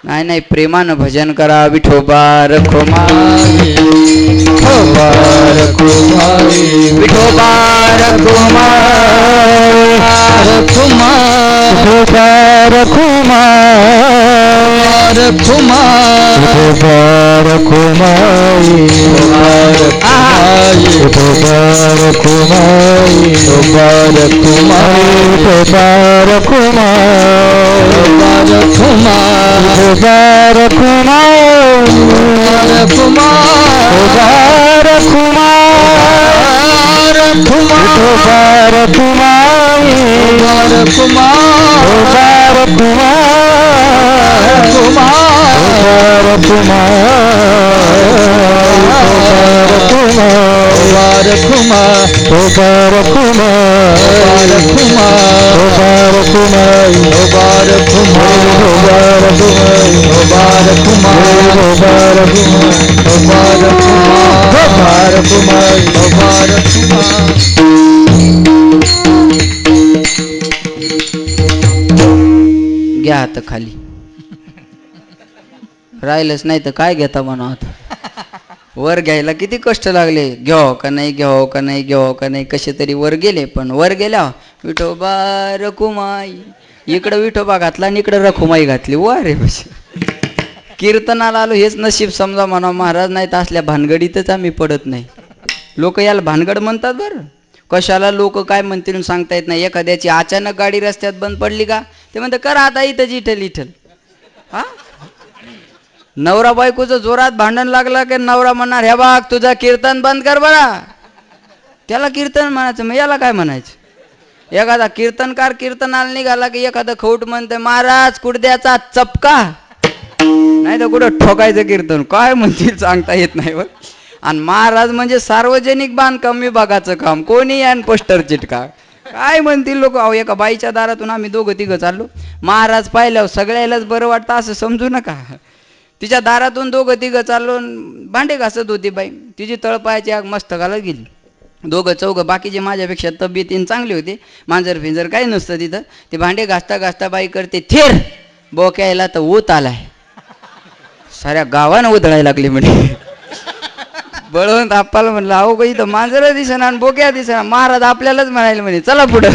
नाही नाही प्रेमानं भजन करा. विठोबा रखुमाई, विठोबा रखुमाई, विठोबा रखुमाई, रखुमाई, विठोबा रखुमाई, रखुमाई, विठोबा रखुमाई, विठोबा रखुमाई, विठोबा रखुमाई, विठोबा रखुमाई, विठोबा रखुमाई, विठोबा रखुमाई, घ्या आता खाली. राहिलंच नाही तर काय घेता म्हणा. आता वर घ्यायला किती कष्ट लागले. घ्याव का नाही, घ्याव का नाही, घ्याव का नाही, कसे तरी वर गेले. पण वर गेल्या विठोबा रखुमाई, इकडं विठोबा घातला आणि इकडं रखुमाई घातली. वा रे बस. कीर्तनाला आलो हेच नशीब समजा म्हणा महाराज, नाही तर असल्या भानगडीतच आम्ही पडत नाही. लोक याला भानगड म्हणतात बरं. कशाला लोक काय म्हणतील सांगता येत नाही. एखाद्याची अचानक गाडी रस्त्यात बंद पडली का ते म्हणतात करा आता इथं इठल इठल. हा, नवरा बायकोचं जोरात भांडण लागलं की नवरा म्हणणार ह्या बाग तुझं कीर्तन बंद कर बरा. त्याला कीर्तन म्हणायचं, मग याला काय म्हणायचं? एखादा कीर्तनकार कीर्तनाला निघाला की एखादं खौट म्हणते महाराज कुडद्याचा चपका, नाही तर कुठं ठोकायचं कीर्तन. काय म्हणतील सांगता येत नाही. आणि महाराज म्हणजे सार्वजनिक बांधकाम विभागाचं काम, कोणी आणि पोस्टर चिटका. काय म्हणतील लोक. अहो एका बाईच्या दारातून आम्ही 2-3 चाललो. महाराज पाहिल्यावर सगळ्यालाच बरं वाटतं असं समजू नका. तिच्या दारातून 2-3 चाललो, भांडे घासत होती बाई. तिची तळपायाची आग मस्तकाला गेली. दोघं चौघं बाकीचे माझ्यापेक्षा तब्येतीन चांगली होती. मांजर फिंजर काही नसतं तिथं. ते भांडे घासता घासता बाई करते थेर बोक्यायला तर ऊत आलाय. साऱ्या गावानं उधळायला लागली म्हणे. बळवंत आप्पाला म्हणलं अहो काही तर मांजर दिसेना आणि बोक्या दिसेना. महाराज आपल्यालाच म्हणायला म्हणे चला पुढं.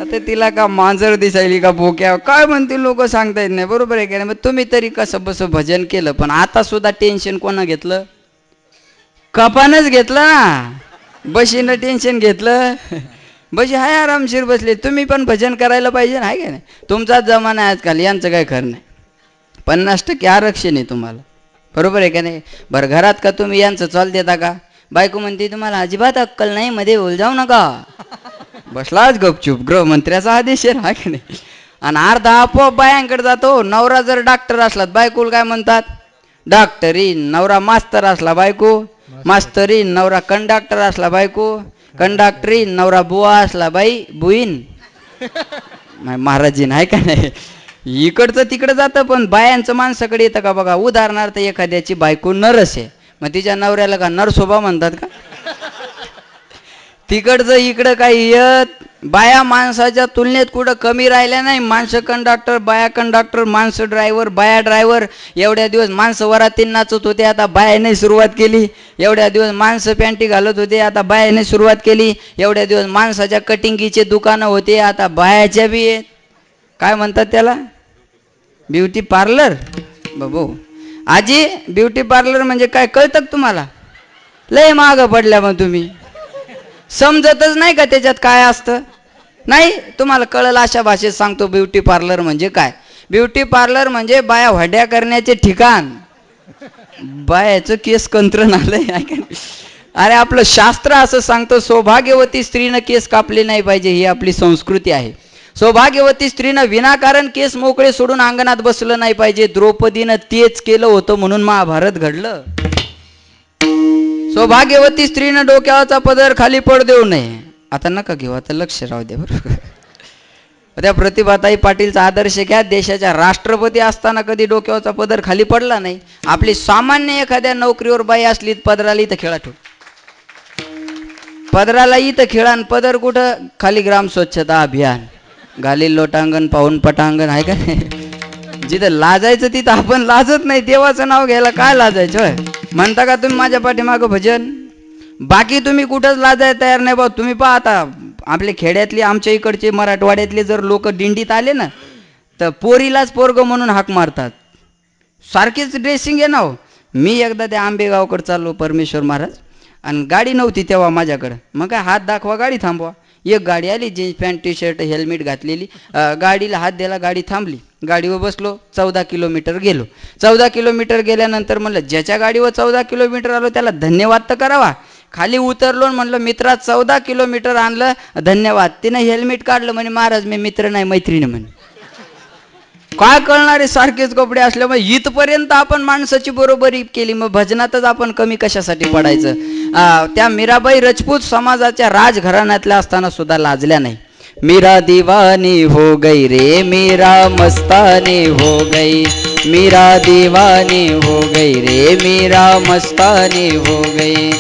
आता तिला का मांजर दिसायली का बोक्या काय म्हणतील लोक सांगता येत नाही. बरोबर आहे का नाही. मग तुम्ही तरी कसं बस भजन केलं. पण आता सुद्धा टेन्शन कोणा घेतलं. कपानच घेतलं ना. बशीनं टेन्शन घेतलं. बशी हाय आरामशीर बसले. तुम्ही पण भजन करायला पाहिजे ना. आहे का नाही. तुमचाच जमाना आहे आजकाल. यांचं काय खरं नाही. 50% आरक्षण आहे तुम्हाला. बरोबर आहे का नाही. बरं घरात का तुम्ही यांचं चाल देता का. बायको म्हणते तुम्हाला अजिबात अक्कल नाही मध्ये बोल जाऊ नका. बसलाच गपचूप. गृहमंत्र्याचा आदेश आहे ना. की नाही. आणि अर्धा आपोआप बायांकडे जातो. नवरा जर डॉक्टर असला बायकोला काय म्हणतात डॉक्टरीन. नवरा मास्तर असला बायको मास्तरीन. नवरा कंडक्टर असला बायको कंडक्टरीन. नवरा बुवा असला बाई बुईन. महाराजीन आहे का नाही. इकडचं तिकडं जातं पण बायांचं माणसाकडे येतं का बघा. उदाहरणार्थ एखाद्याची बायको नरस आहे. मग तिच्या नवऱ्याला का नरसोबा म्हणतात का. तिकडचं इकडं काही येत. बाया माणसाच्या तुलनेत कुठं कमी राहिल्या नाही. माणसं कंडक्टर बाया कंडक्टर माणसं ड्रायव्हर बाया ड्रायव्हर. एवढ्या दिवस माणसं वरातीन नाचत होते आता बायाने सुरुवात केली. एवढ्या दिवस माणसं पॅन्टी घालत होते आता बायाने सुरुवात केली. एवढ्या दिवस माणसाच्या कटिंगीचे दुकानं होते आता बायाच्या बी आहेत. काय म्हणतात त्याला ब्युटी पार्लर. बाबू आजी ब्युटी पार्लर म्हणजे काय कळतं का तुम्हाला. लय मागं पडल्या मग तुम्ही. समजतच नाही का त्याच्यात काय असतं. नाही तुम्हाला कळलं अशा भाषेत सांगतो. ब्युटी पार्लर म्हणजे काय. ब्युटी पार्लर म्हणजे बाया वड्या करण्याचे ठिकाण. बायाचं केस कंत्रण आलंय. अरे आपलं शास्त्र असं सांगतं सौभाग्यवती स्त्रीनं केस कापले नाही पाहिजे. ही आपली संस्कृती आहे. सौभाग्यवती स्त्रीनं विनाकारण केस मोकळे सोडून अंगणात बसलं नाही पाहिजे. द्रौपदीनं तेच केलं होतं म्हणून महाभारत घडलं. सौभाग्यवती स्त्रीनं डोक्यावरचा पदर खाली पड देऊ नये. आता नका घेऊ आता लक्ष राहू दे. बरोबर त्या प्रतिभाताई पाटीलचा आदर्श घ्या. देशाच्या राष्ट्रपती असताना कधी डोक्यावरचा पदर खाली पडला नाही. आपली सामान्य एखाद्या नोकरीवर बाई असली पदराला इथं खेळा ठेव. पदराला इथं खेळा आणि पदर कुठं खाली ग्राम स्वच्छता अभियान गाली लोटांगण पाहून पटांगण आहे का नाही. जिथं लाजायचं तिथं आपण लाजत नाही. देवाचं नाव घ्यायला काय लाजायचं. म्हणता का तुम्ही माझ्या पाठीमागं भजन. बाकी तुम्ही कुठंच लाजायला तयार नाही बा. तुम्ही पहा आता आपल्या खेड्यातली आमच्या इकडचे मराठवाड्यातले जर लोक दिंडीत आले ना तर पोरीलाच पोरग म्हणून हाक मारतात. सारखीच ड्रेसिंग आहे ना हो. मी एकदा त्या आंबेगावकडे चाललो परमेश्वर महाराज आणि गाडी नव्हती तेव्हा माझ्याकडं. मग काय हात दाखवा गाडी थांबवा. एक गाडी आली jeans pant T shirt helmet घातलेली. गाडीला हात दिला गाडी थांबली. गाडीवर बसलो 14 किलोमीटर गेलो. 14 किलोमीटर गेल्यानंतर म्हणलं ज्याच्या गाडीवर 14 किलोमीटर आलो त्याला धन्यवाद तर करावा. खाली उतरलो म्हणलं मित्रा 14 किलोमीटर आणलं धन्यवाद. तिनं हेल्मेट काढलं म्हणे महाराज मी मित्र नाही मैत्रीण म्हणे. काय कळणारे सारखेच कपडे असल्यामुळे इथपर्यंत आपण माणसाची बरोबरी केली. मग भजनातच आपण कमी कशासाठी पडायचं. त्या मीराबाई राजपूत समाजाच्या राजघराण्यातल्या असताना सुद्धा लाजल्या नाही. मीरा दीवानी हो गई रे मीरा मस्तानी हो गई. मीरा दीवानी हो गई रे मीरा मस्तानी हो गई.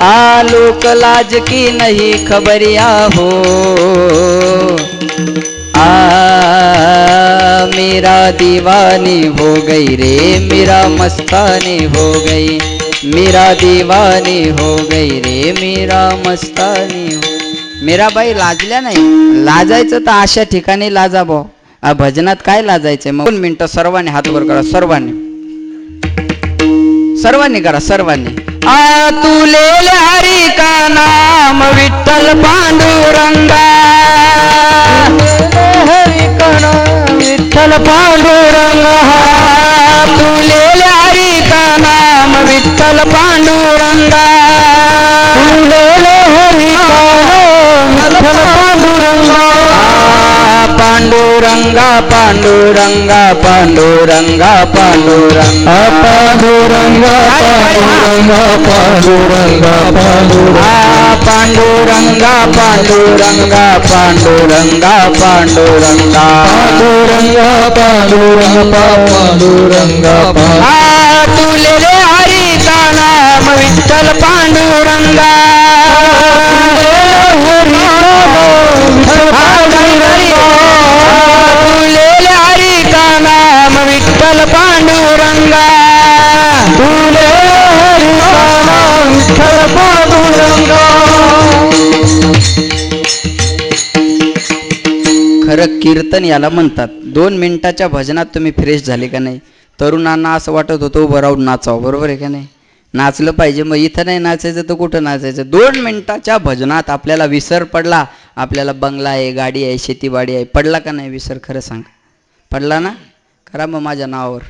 आलोक लाज की नहीं खबरिया हो. मीरा दीवानी हो गई रे मीरा मस्तानी हो गई. मीरा दीवानी हो गई रे मीरा मस्तानी हो. मीराबाई लाजल्या नाही. लाजायचं तर अशा ठिकाणी लाजा भाऊ. भजनात काय लाजायचंय. मग 2 मिनिटं सर्वांनी हात वर करा. सर्वांनी करा सर्वांनी. तुले हरी का नाम विठ्ठल पांडुरंगा. हरी का नाम विठ्ठल पांडुरंगा. तुले हरी का नाम विठ्ठल पांडुरंगा. तुले हरी का नाम विठ्ठल पांडुरंगा. पांडुरंगा पांडुरंगा पांडुरंगा पांडुरंगा पांडुरंगा पांडुरंगा पांडुरंगा पांडुरंगा पांडुरंगा पांडुरंगा पांडुरंगा पांडुरंगा पांडुरंगा पांडुरंगा. तुले हरी का नाम विठ्ठल पांडुरंगा. खरं कीर्तन याला म्हणतात. 2 मिनिटाच्या भजनात तुम्ही फ्रेश झाले का नाही? तरुणांना असं वाटत होतं उभं राहून नाचावं, बरोबर आहे का नाही? नाचलं पाहिजे. मग इथं नाही नाचायचं तर कुठं नाचायचं? 2 मिनिटाच्या भजनात आपल्याला विसर पडला. आपल्याला बंगला आहे, गाडी आहे, शेतीवाडी आहे, पडला का नाही विसर? खरं सांग, पडला ना? करा मग माझ्या नावावर.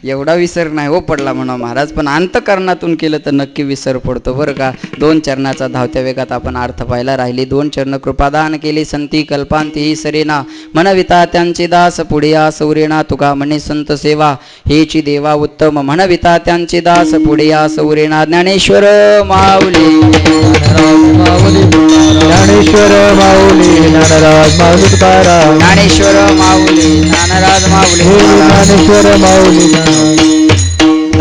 एवढा विसर नाही हो पडला म्हणा महाराज, पण अंतकरणातून केलं तर नक्की विसर पडतो बरं का. 2 चरणाचा धावत्या वेगात आपण अर्थ पाहायला राहिली. 2 चरण कृपादान केली संती कल्पांती ही सरेना, म्हणविता त्यांचे दास पुढे या सौरेना, तुका म्हणे संत सेवा हेची देवा उत्तम, म्हणविता त्यांचे दास पुढे या सौरेना. ज्ञानेश्वर माऊली ज्ञानेश्वर माऊली ज्ञानराज माऊली तुकाराम. ज्ञानेश्वर माऊली ज्ञानराज माऊली ज्ञानेश्वर माऊली